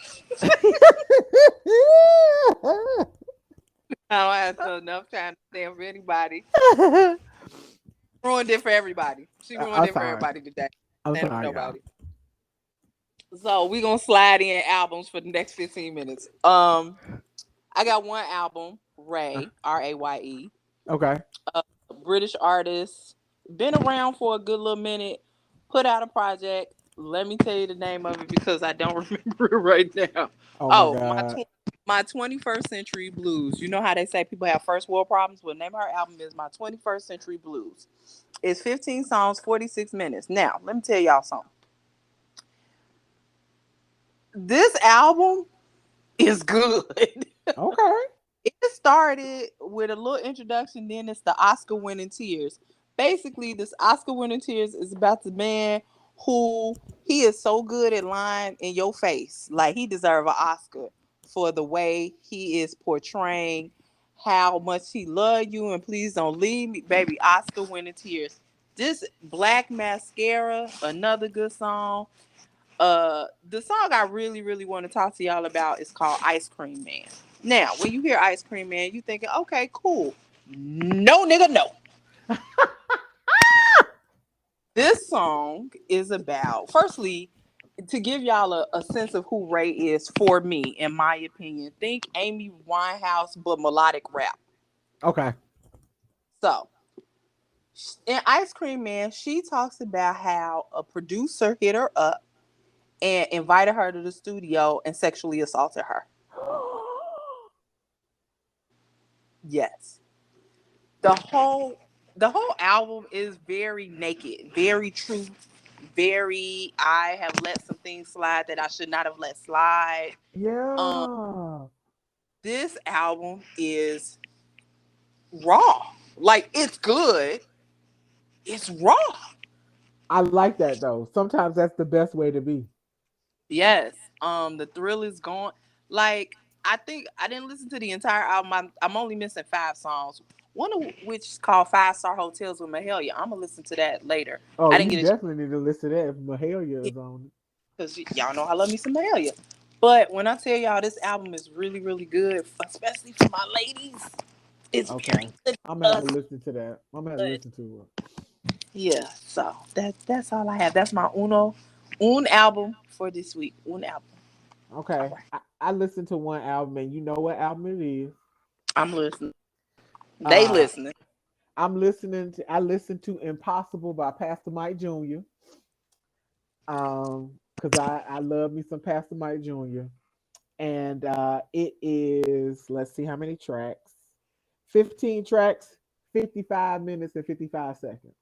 I don't have enough time to stand for anybody. Ruined it for everybody. She ruined I'm it for sorry. everybody today. I'm Stand for sorry, y'all. nobody. So we gonna slide in albums for the next 15 minutes. I got one album, Ray, Raye, Okay. a British artist, been around for a good little minute, put out a project. Let me tell you the name of it because I don't remember it right now. Oh my Oh, god. My 21st Century Blues. You know how they say people have first world problems? Well, the name of her album is My 21st Century Blues. It's 15 songs, 46 minutes. Now, let me tell y'all something. This album is good. Okay. It started with a little introduction, then it's the Oscar winning tears. Basically, this Oscar winning tears is about the man who he is so good at lying in your face. Like he deserves an Oscar for the way he is portraying how much he love you and please don't leave me, baby. Oscar winning tears. This Black Mascara, another good song. The song I really, really want to talk to y'all about is called Ice Cream Man. Now, when you hear Ice Cream Man, you thinking, okay, cool. No, nigga, no. This song is about, firstly, to give y'all a sense of who Ray is for me, in my opinion. Think Amy Winehouse, but melodic rap. Okay. So, in Ice Cream Man, she talks about how a producer hit her up and invited her to the studio and sexually assaulted her. Yes. The whole album is very naked, very true, very I have let some things slide that I should not have let slide. Um Yeah. this album is raw. Like it's good. It's raw. I like that though. Sometimes that's the best way to be. Yes. The thrill is gone. Like I think I didn't listen to the entire album. I'm only missing 5 songs. One of which is called Five Star Hotels with Mahalia. I'm gonna listen to that later. Oh, I didn't you get a definitely need to listen to that if Mahalia chance is on because y'all know I love me some Mahalia. But when I tell y'all this album is really, really good, especially for my ladies, it's it. very Okay. good. I'm gonna have to listen to that. I'm gonna have to But listen to yeah, so that's all I have. That's my un album for this week. Un album. it. All Okay. right, I listened to one album and you know what album it is. I'm listening. They Uh listening. I listened to Impossible by Pastor Mike Jr. Because I love me some Pastor Mike Jr. And it is, let's see how many tracks. 15 tracks, 55 minutes and 55 seconds.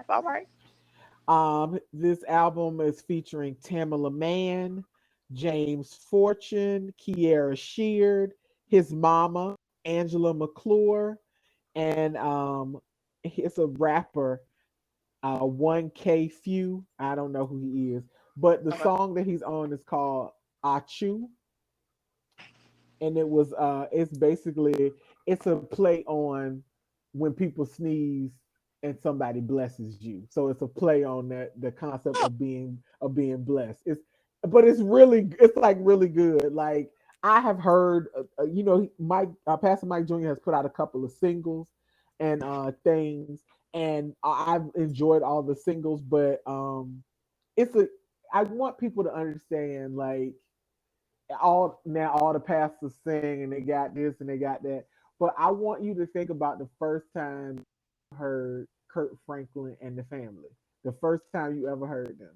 All right. This album is featuring Tamala Mann, James Fortune, Kiera Sheard, his mama, Angela McClure, and it's a rapper, 1K Few. I don't know who he is, but the Okay. song that he's on is called Achu, and it's basically it's a play on when people sneeze and somebody blesses you. So it's a play on that the concept of being blessed. It's really it's like really good. Like I have heard, Mike Pastor Mike Jr. has put out a couple of singles and things, and I've enjoyed all the singles, but it's a I want people to understand like all the pastors sing and they got this and they got that. But I want you to think about the first time you heard Kurt Franklin and the Family. The first time you ever heard them,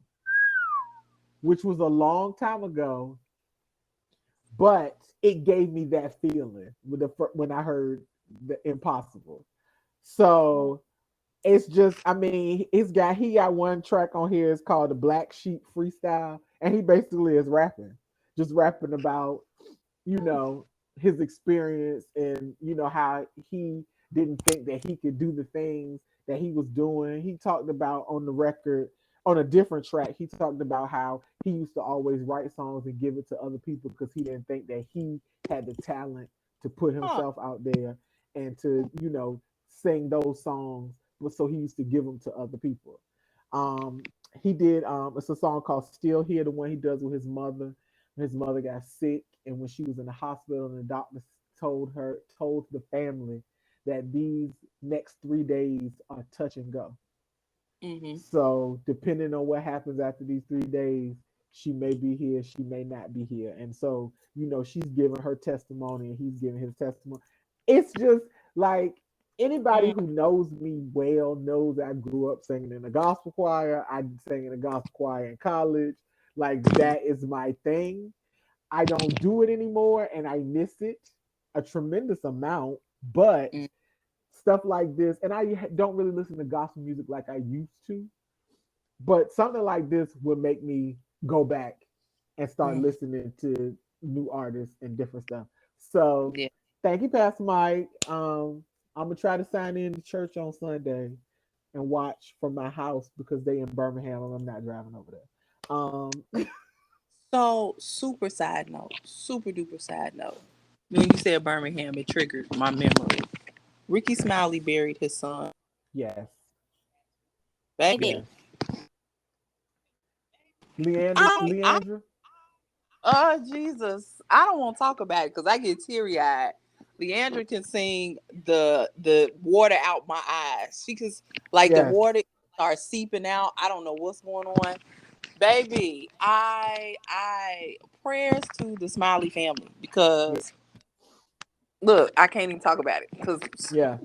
which was a long time ago, but it gave me that feeling when I heard the Impossible. So it's just, I mean, he got one track on here. It's called the Black Sheep Freestyle, and he basically is rapping, just rapping about you know his experience and how he didn't think that he could do the things that he was doing. He talked about on the record on a different track. He talked about how he used to always write songs and give it to other people because he didn't think that he had the talent to put Huh. himself out there and to sing those songs, but so he used to give them to other people. um he did, it's a song called Still Here, the one he does with his mother. His mother got sick, and when she was in the hospital, and the doctor told the family that these next 3 days are touch and go. Mhm. So depending on what happens after these 3 days, she may be here, she may not be here. And so, she's giving her testimony and he's giving his testimony. It's just like anybody Mm. who knows me well knows I grew up singing in a gospel choir. I sang in a gospel choir in college. Like that is my thing. I don't do it anymore, and I miss it a tremendous amount. But Mm, stuff like this, and I don't really listen to gospel music like I used to. But something like this would make me go back and start mm, listening to new artists and different stuff. So yeah. thank you, Pastor Mike. I'm gonna try to sign in to church on Sunday and watch from my house because they in Birmingham and I'm not driving over there. So, super side note, super duper side note. When you said Birmingham, it triggered my memory. Ricky Smiley buried his son. Yes, Baby, yes. Baby. Leandra, I, I, Leandra. Jesus, I don't want to talk about it because I get teary eyed. Leandra can sing the water out my eyes. She can like the Yes, water starts seeping out. I don't know what's going on, baby. I prayers to the Smiley family yeah, because look, I can't even talk about it because yeah,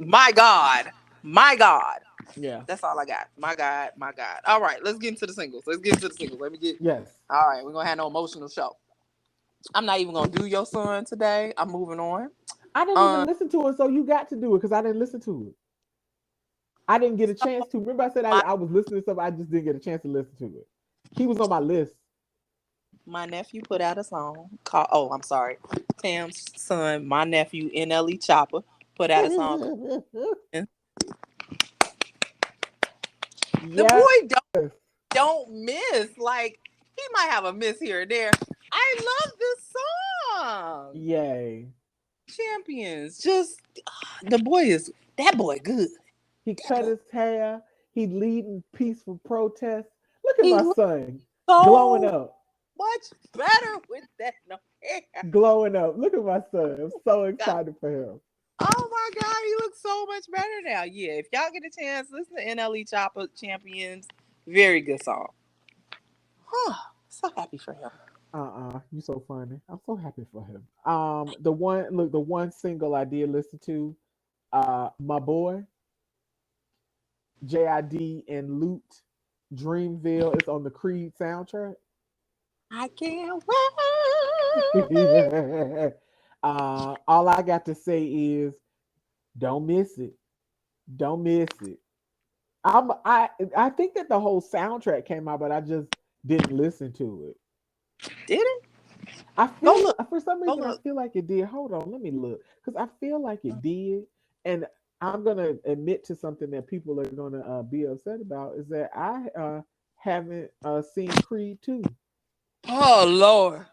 my God, yeah. that's all I got. My God, my God. All right, let's get into the singles. Let's get into the singles. Let me get. Yes. All right, we're gonna have no emotional show. I'm not even gonna do your son today. I'm moving on. I didn't even Um, listen to it, so you got to do it because I didn't listen to it. I didn't get a so chance to. Remember, I said my I was listening to something. I just didn't get a chance to listen to it. He was on my list. my nephew put out a song called. Oh, I'm sorry, Tam's son, my nephew NLE Chopper put out a song. Called, the Yes. boy don't miss. Like he might have a miss here and there. I love this song. Yay. Champions, just the boy is that boy good. He That cut boy, his hair. He leading peaceful protests. Look at he my looks son glowing so up. much better with that no hair. Glowing up. Look at my son. I'm so God. excited for him. Oh my God, he looks so much better now. Yeah, if y'all get a chance, listen to NLE Chopper Champions. Very good song. Huh. So happy for him. You so funny. I'm so happy for him. The one single I did listen to, my boy, JID and Loot, Dreamville. It's on the Creed soundtrack. I can't wait. All I got to say is don't miss it. Don't miss it. I think that the whole soundtrack came out, but I just didn't listen to it. Did it? I Go feel look. for some Go reason I look. feel like it did. Hold on, let me look because I feel like it did, and I'm gonna admit to something that people are gonna be upset about is that I haven't seen Creed 2. Oh Lord.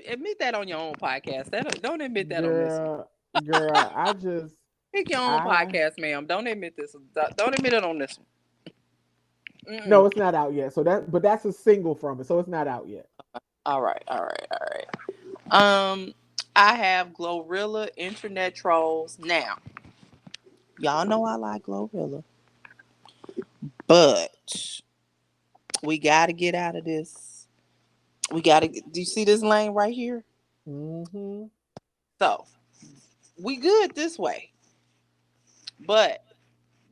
Admit that on your own podcast. Don't admit that on this one. Girl, girl, I just Pick your own I podcast, ma'am. Don't admit this. Don't admit it on this one. no, Mm-mm. it's not out yet. So that's a single from it, so it's not out yet. All right, all right, all right. I have Glorilla Internet Trolls. Now, y'all know I like Glorilla, but we got to get out of this. We got to. Do you see this lane right here? Hmm. So we good this way, but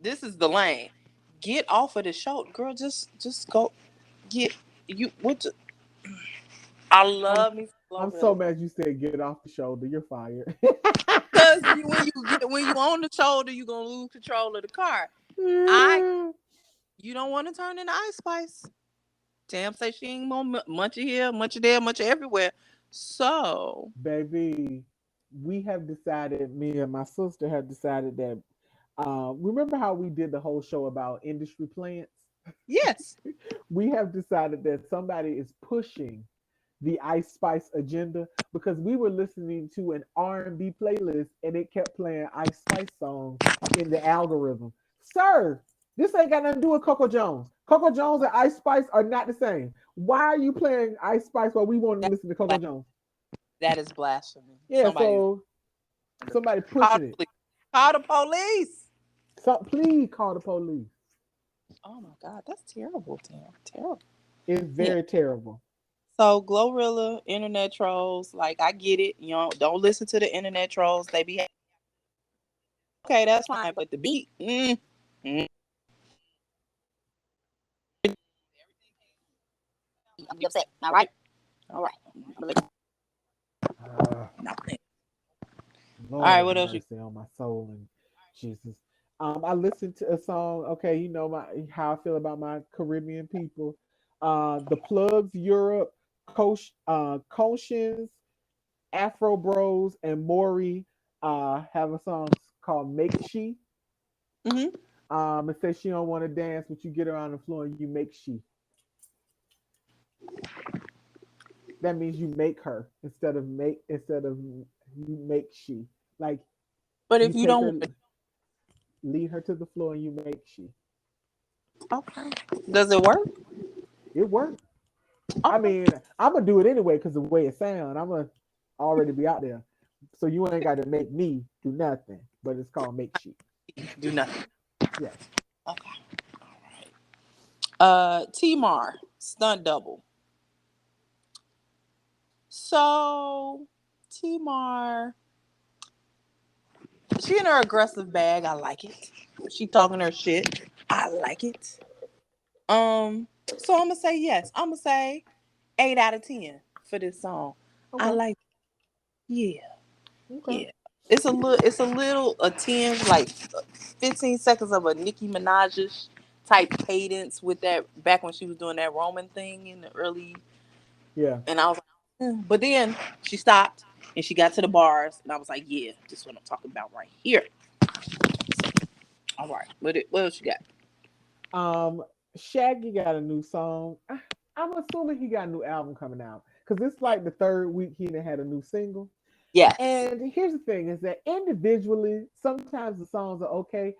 this is the lane. Get off of the show, girl. Just go. Get you. What? I I'm love me some I'm so Glorilla. mad you said get off the shoulder. You're fired. Cause when you on the shoulder, you gonna lose control of the car. I You don't want to turn into Ice Spice. Tam say she ain't gonna munch it here, munch it there, munch it everywhere. So Baby, we have decided, me and my sister have decided that remember how we did the whole show about industry plants? yes, We have decided that somebody is pushing the Ice Spice agenda because we were listening to an R&B playlist and it kept playing Ice Spice songs in the algorithm. Sir, this ain't got nothing to do with Coco Jones. Coco Jones and Ice Spice are not the same. Why are you playing Ice Spice while we want to that, listen to Coco Jones? that is blasphemy. Yeah, so somebody Call pushing the it. police. Call the police. So please call the police. Oh my God, that's terrible, Tam. Terrible. It's Yeah. very terrible. So Glorilla, internet trolls, like I get it. You know, don't listen to the internet trolls. They be okay. That's fine, but the beat. Mm. I'm upset. All right. All right. Not playing. All right, Lord what have else you? mercy on my soul and Jesus. I listened to a song. Okay, you know my how I feel about my Caribbean people. The Plugs, Europe, Conscience, Afro Bros, and Maury have a song called "Make She." Mm-hmm. It says she don't want to dance, but you get her on the floor and you make she. That means you make her instead of you make she. Like But you if you take don't, her, lead her to the floor, and you make she. okay, does it work? It worked. I Okay, mean, I'm gonna do it anyway because the way it sounds. I'm gonna already be out there, so you ain't got to make me do nothing. But it's called make she. do nothing. Yes. Okay, all right. T-Mar, stunt double. So, T-Mar, she in her aggressive bag. I like it. She talking her shit. I like it. So I'm gonna say yes. I'm gonna say 8 out of 10 for this song. I Okay. like. Yeah, Okay. yeah. It's a little a 10 like 15 seconds of a Nicki Minaj type cadence with that back when she was doing that Roman thing in the early, Yeah. and I was like, but then she stopped and she got to the bars and I was like, yeah, this is what I'm talking about right here. All right, what else you got? Um, Shaggy got a new song. I'm assuming he got a new album coming out because it's like the third week he done had a new single. Yes. And here's the thing: is that individually, sometimes the songs are okay.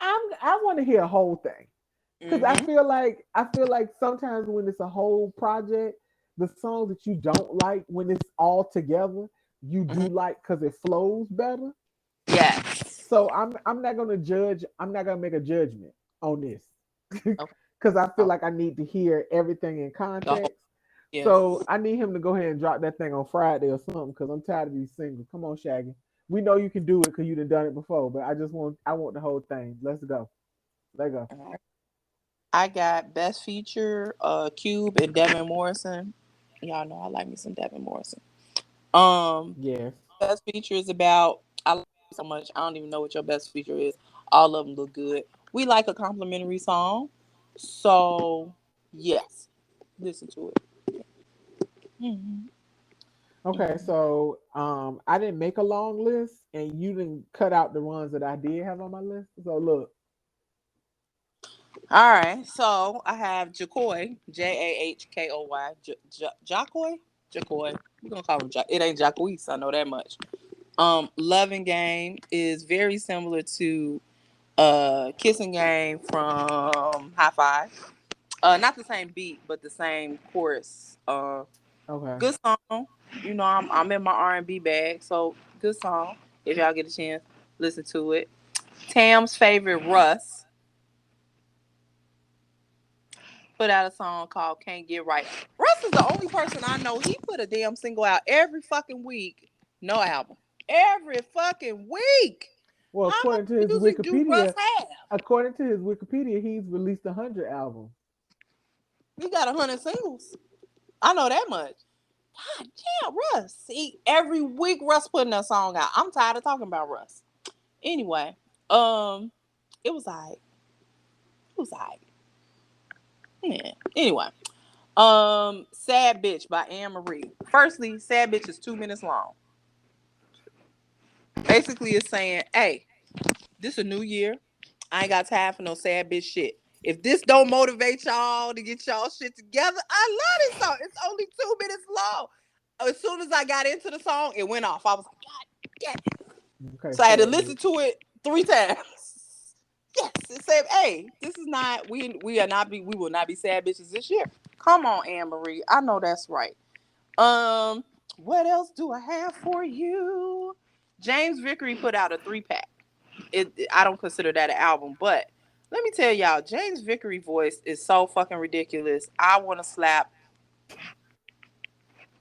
I want to hear a whole thing because Mm-hmm. I feel like sometimes when it's a whole project, the songs that you don't like when it's all together, you Mm-hmm. do like because it flows better. Yes. So I'm not gonna judge. I'm not gonna make a judgment on this Okay. because I feel Oh, like I need to hear everything in the whole, context. yeah. So I need him to go ahead and drop that thing on Friday or something because I'm tired of these singles. Come on, Shaggy. We know you can do it because you done it before, but I want the whole thing. Let's go. Let go. All right. I got best feature, Cube and Devin Morrison. Y'all know I like me some Devin Morrison. Um, Yes. best feature is about I like you so much. I don't even know what your best feature is. All of them look good. We like a complimentary song, so yes, listen to it. Mm-hmm. Okay, Mm-hmm. so I didn't make a long list, and you didn't cut out the ones that I did have on my list. So look, All right, so I have Jacoy, Jahkoy, Jacoy, Jacoy. We're gonna call him It ain't Jacquees. I know that much. Loving Game is very similar to Kissing Game from High Five. Not the same beat, but the same chorus. okay, Good song. You know, I'm in my R&B bag, so good song. If y'all get a chance, listen to it. Tam's favorite, Russ, put out a song called "Can't Get Right." Russ is the only person I know. He put a damn single out every fucking week. No album. Every fucking week. well, How much music do Russ have? According to his Wikipedia, he's released 100 albums. He got 100 singles. I know that much. God damn, Russ. See, every week Russ putting a song out. I'm tired of talking about Russ. Anyway, um, it was like, it was like, yeah. Anyway, Sad Bitch by Anne Marie. Firstly, Sad Bitch is 2 minutes long. Basically, it's saying, hey, this a new year. I ain't got time for no sad bitch shit. If this don't motivate y'all to get y'all shit together, I love this song. It's only 2 minutes long. As soon as I got into the song, it went off. I was like, God damn it. Okay, So I had to sad listen bitch. to it 3 times. Yes, it said, hey, this is not, we will not be sad bitches this year. Come on, Anne Marie. I know that's right. What else do I have for you? James Vickery put out a 3 pack. I don't consider that an album, but let me tell y'all, James Vickery voice is so fucking ridiculous. I want to slap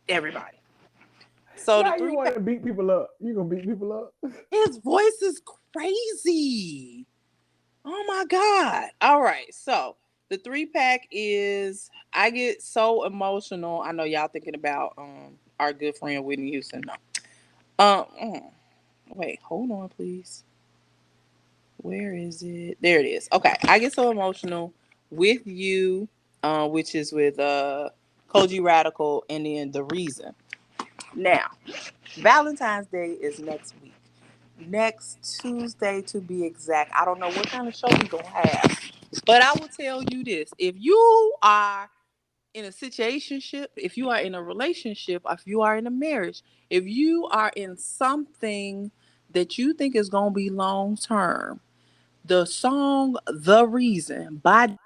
everybody. So the Now you three want pack, to beat people up. You gonna beat people up? his voice is crazy. Oh my god! All right, so the 3 pack is I get so emotional. I know y'all thinking about our good friend Whitney Houston. No. Mm, wait, hold on, please. Where is it? There it is. Okay, I get so emotional with you, which is with Koji Radical, and then the reason. Now, Valentine's Day is next week. Next Tuesday to be exact. I don't know what kind of show we gonna have. But I will tell you this. If you are in a situationship, if you are in a relationship, if you are in a marriage, if you are in something that you think is gonna be long term, the song The Reason by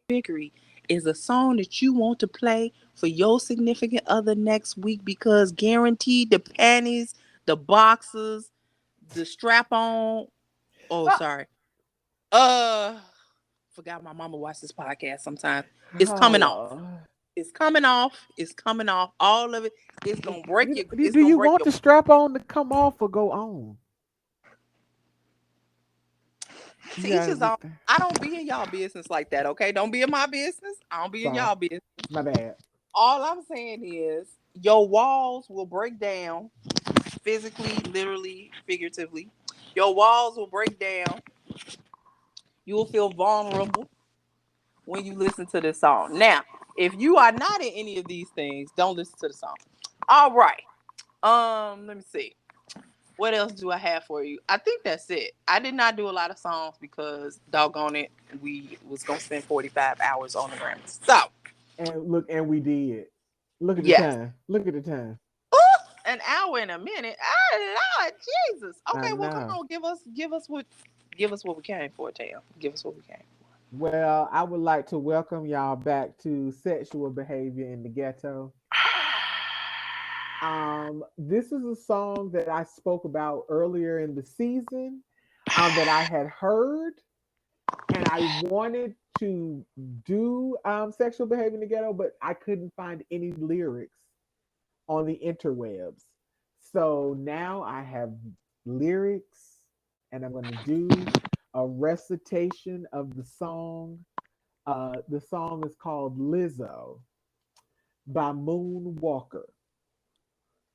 Vickery is a song that you want to play for your significant other next week because guaranteed the panties, the boxers, the strap on. Oh, sorry. Uh, forgot my mama watched this podcast sometimes. It's Oh coming off. Lord. It's coming off. It's coming off. All of it. It's gonna break you. It's Do gonna you break want your. the strap on to come off or go on? You To each gotta his own. understand. I don't be in y'all business like that. Okay, don't be in my business. I don't be in Sorry, y'all business. my bad. All I'm saying is your walls will break down physically, literally, figuratively. Your walls will break down. You will feel vulnerable when you listen to this song. Now, if you are not in any of these things, don't listen to the song. All right. Let me see. What else do I have for you? I think that's it. I did not do a lot of songs because doggone it, we was gonna spend 45 hours on the Grammys. So And look, and we did. Look at the yes. time. Look at the time. Ooh, an hour and a minute. Oh Lord Jesus. I Okay, well come know. on, give us what we came for, Tam. Give us what we came Well, I would like to welcome y'all back to Sexual Behavior in the Ghetto. This is a song that I spoke about earlier in the season, that I had heard, and I wanted to do sexual behavior in the ghetto, but I couldn't find any lyrics on the interwebs. So now I have lyrics, and I'm going to do a recitation of the song. The song is called Lizzo by Moon Walker.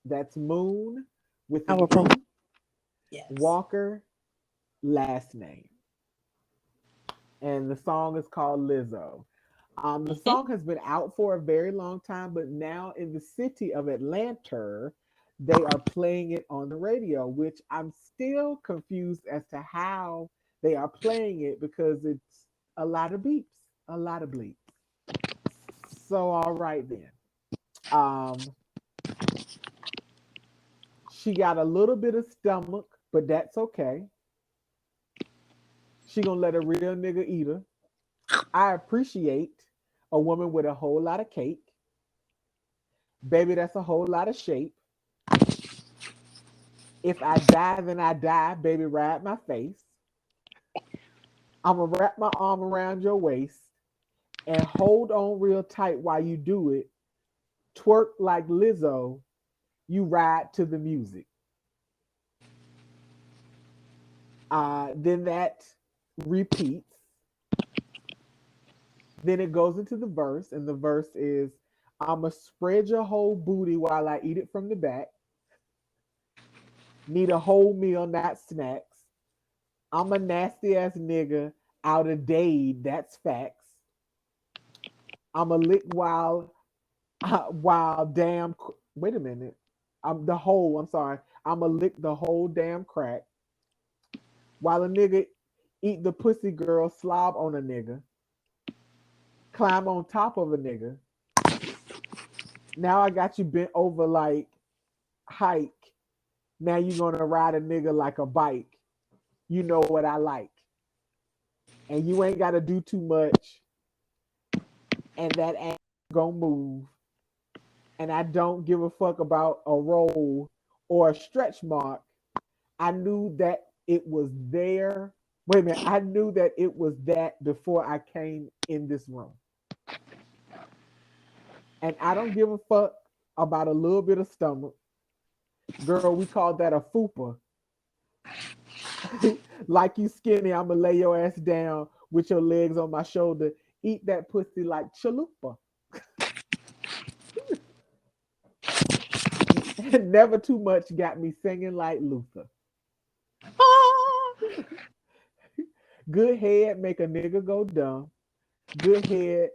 That's Moon with an for. Our pro. E, Yes. Walker, last name. And the song is called Lizzo. The Mm-hmm. song has been out for a very long time, but now in the city of Atlanta, they are playing it on the radio, which I'm still confused as to how they are playing it because it's a lot of beeps, a lot of bleeps. So, all right then. Um, she got a little bit of stomach, but that's okay. She gonna let a real nigga eat her. I appreciate a woman with a whole lot of cake. Baby, that's a whole lot of shape. If I die, then I die. Baby, ride my face. I'm going to wrap my arm around your waist and hold on real tight while you do it. Twerk like Lizzo. You ride to the music. Then that repeats. Then it goes into the verse, and the verse is I'ma spread your whole booty while I eat it from the back. Need a whole meal, not snacks. I'm a nasty ass nigga out of date. That's facts. I'm a lick while damn. Wait a minute. I'm the whole. I'm sorry. I'm a lick the whole damn crack while a nigga eat the pussy girl slob on a nigga. Climb on top of a nigga. Now I got you bent over like hike. Now you gonna ride a nigga like a bike. You know what I like. And you ain't gotta do too much. And that ain't gonna move. And I don't give a fuck about a roll or a stretch mark. I knew that it was there. Wait a minute. I knew that it was that before I came in this room. And I don't give a fuck about a little bit of stomach. Girl, we call that a fupa. Like you skinny, I'ma lay your ass down with your legs on my shoulder. Eat that pussy like chalupa. Never too much got me singing like Luther. Oh, Good head make a nigga go dumb. Good head,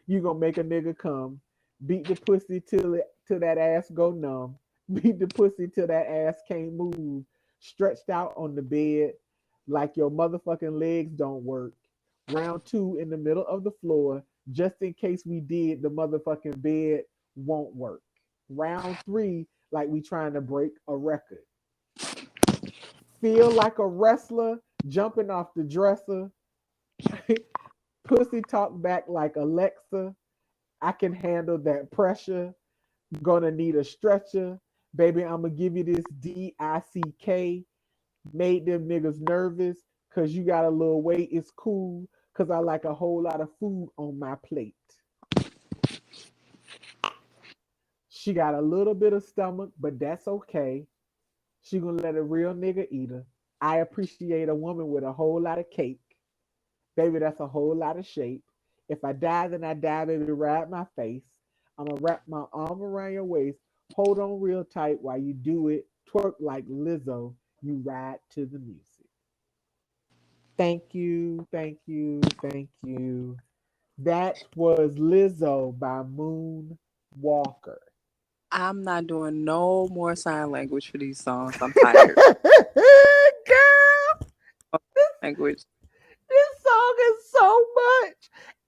you gonna make a nigga come. Beat the pussy till that ass go numb. Beat the pussy till that ass can't move. Stretched out on the bed like your motherfucking legs don't work. Round two in the middle of the floor, just in case we did, the motherfucking bed won't work. Round three, like we trying to break a record. Feel like a wrestler jumping off the dresser. Pussy talk back like Alexa. I can handle that pressure. Gonna need a stretcher. Baby, I'm gonna give you this DICK. Made them niggas nervous because you got a little weight. It's cool because I like a whole lot of food on my plate. She got a little bit of stomach, but that's okay. She gonna let a real nigga eat her. I appreciate a woman with a whole lot of cake. Baby, that's a whole lot of shape. If I die, then I die, baby, ride my face. I'ma wrap my arm around your waist. Hold on real tight while you do it. Twerk like Lizzo. You ride to the music. Thank you, thank you, thank you. That was Lizzo by Moon Walker. I'm not doing no more sign language for these songs. I'm tired. Girl, Language. this song is so much.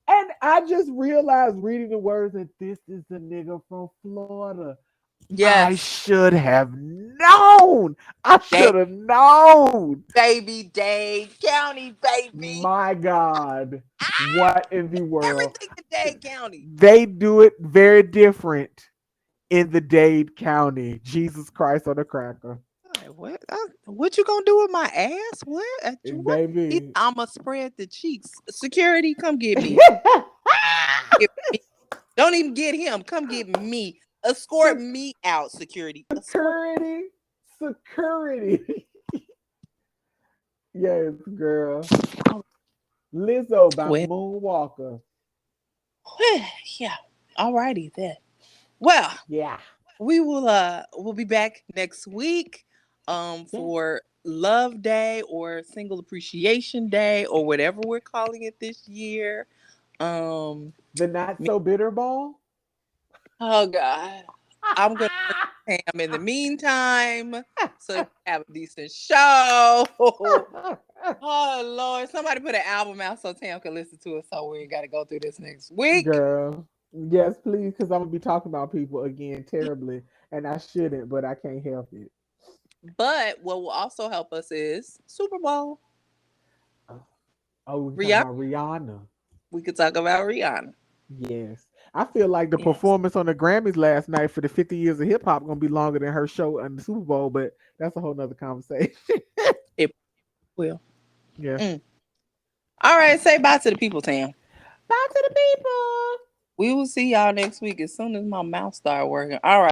And I just realized reading the words that this is the nigga from Florida. I Yes. should have known. I should Dade, have known. baby. Dade County, baby. My God. Ah, What in the world? everything in Dade County. They do it very different in the Dade County. Jesus Christ on a cracker. Like, what? What you gonna do with my ass? What? What? Baby. I'ma spread the cheeks. Security, come get me. Get me. Don't even get him. Come get me. Escort me out. Security. Escort. Security. Security. Yes, girl. Lizzo by Well, Moonwalker. yeah. Alrighty then. Well, Yeah. we'll be back next week Yeah. for Love Day or Single Appreciation Day or whatever we're calling it this year. Um The Not So Bitter Ball. oh God. I'm gonna work with Pam in the meantime so you have a decent show. Oh Lord, somebody put an album out so Tam can listen to it so we ain't gotta go through this next week. Girl. Yes, please, because I'm gonna be talking about people again terribly, and I shouldn't, but I can't help it. But what will also help us is Super Bowl. Oh, we can talk Rihanna. about Rihanna. We could talk about Rihanna. Yes, I feel like the Yes. performance on the Grammys last night for the 50 years of hip hop gonna be longer than her show on the Super Bowl, but that's a whole nother conversation. It will. Yeah. All right, say bye to the people, Tam. Bye to the people. We will see y'all next week as soon as my mouth start working. All right.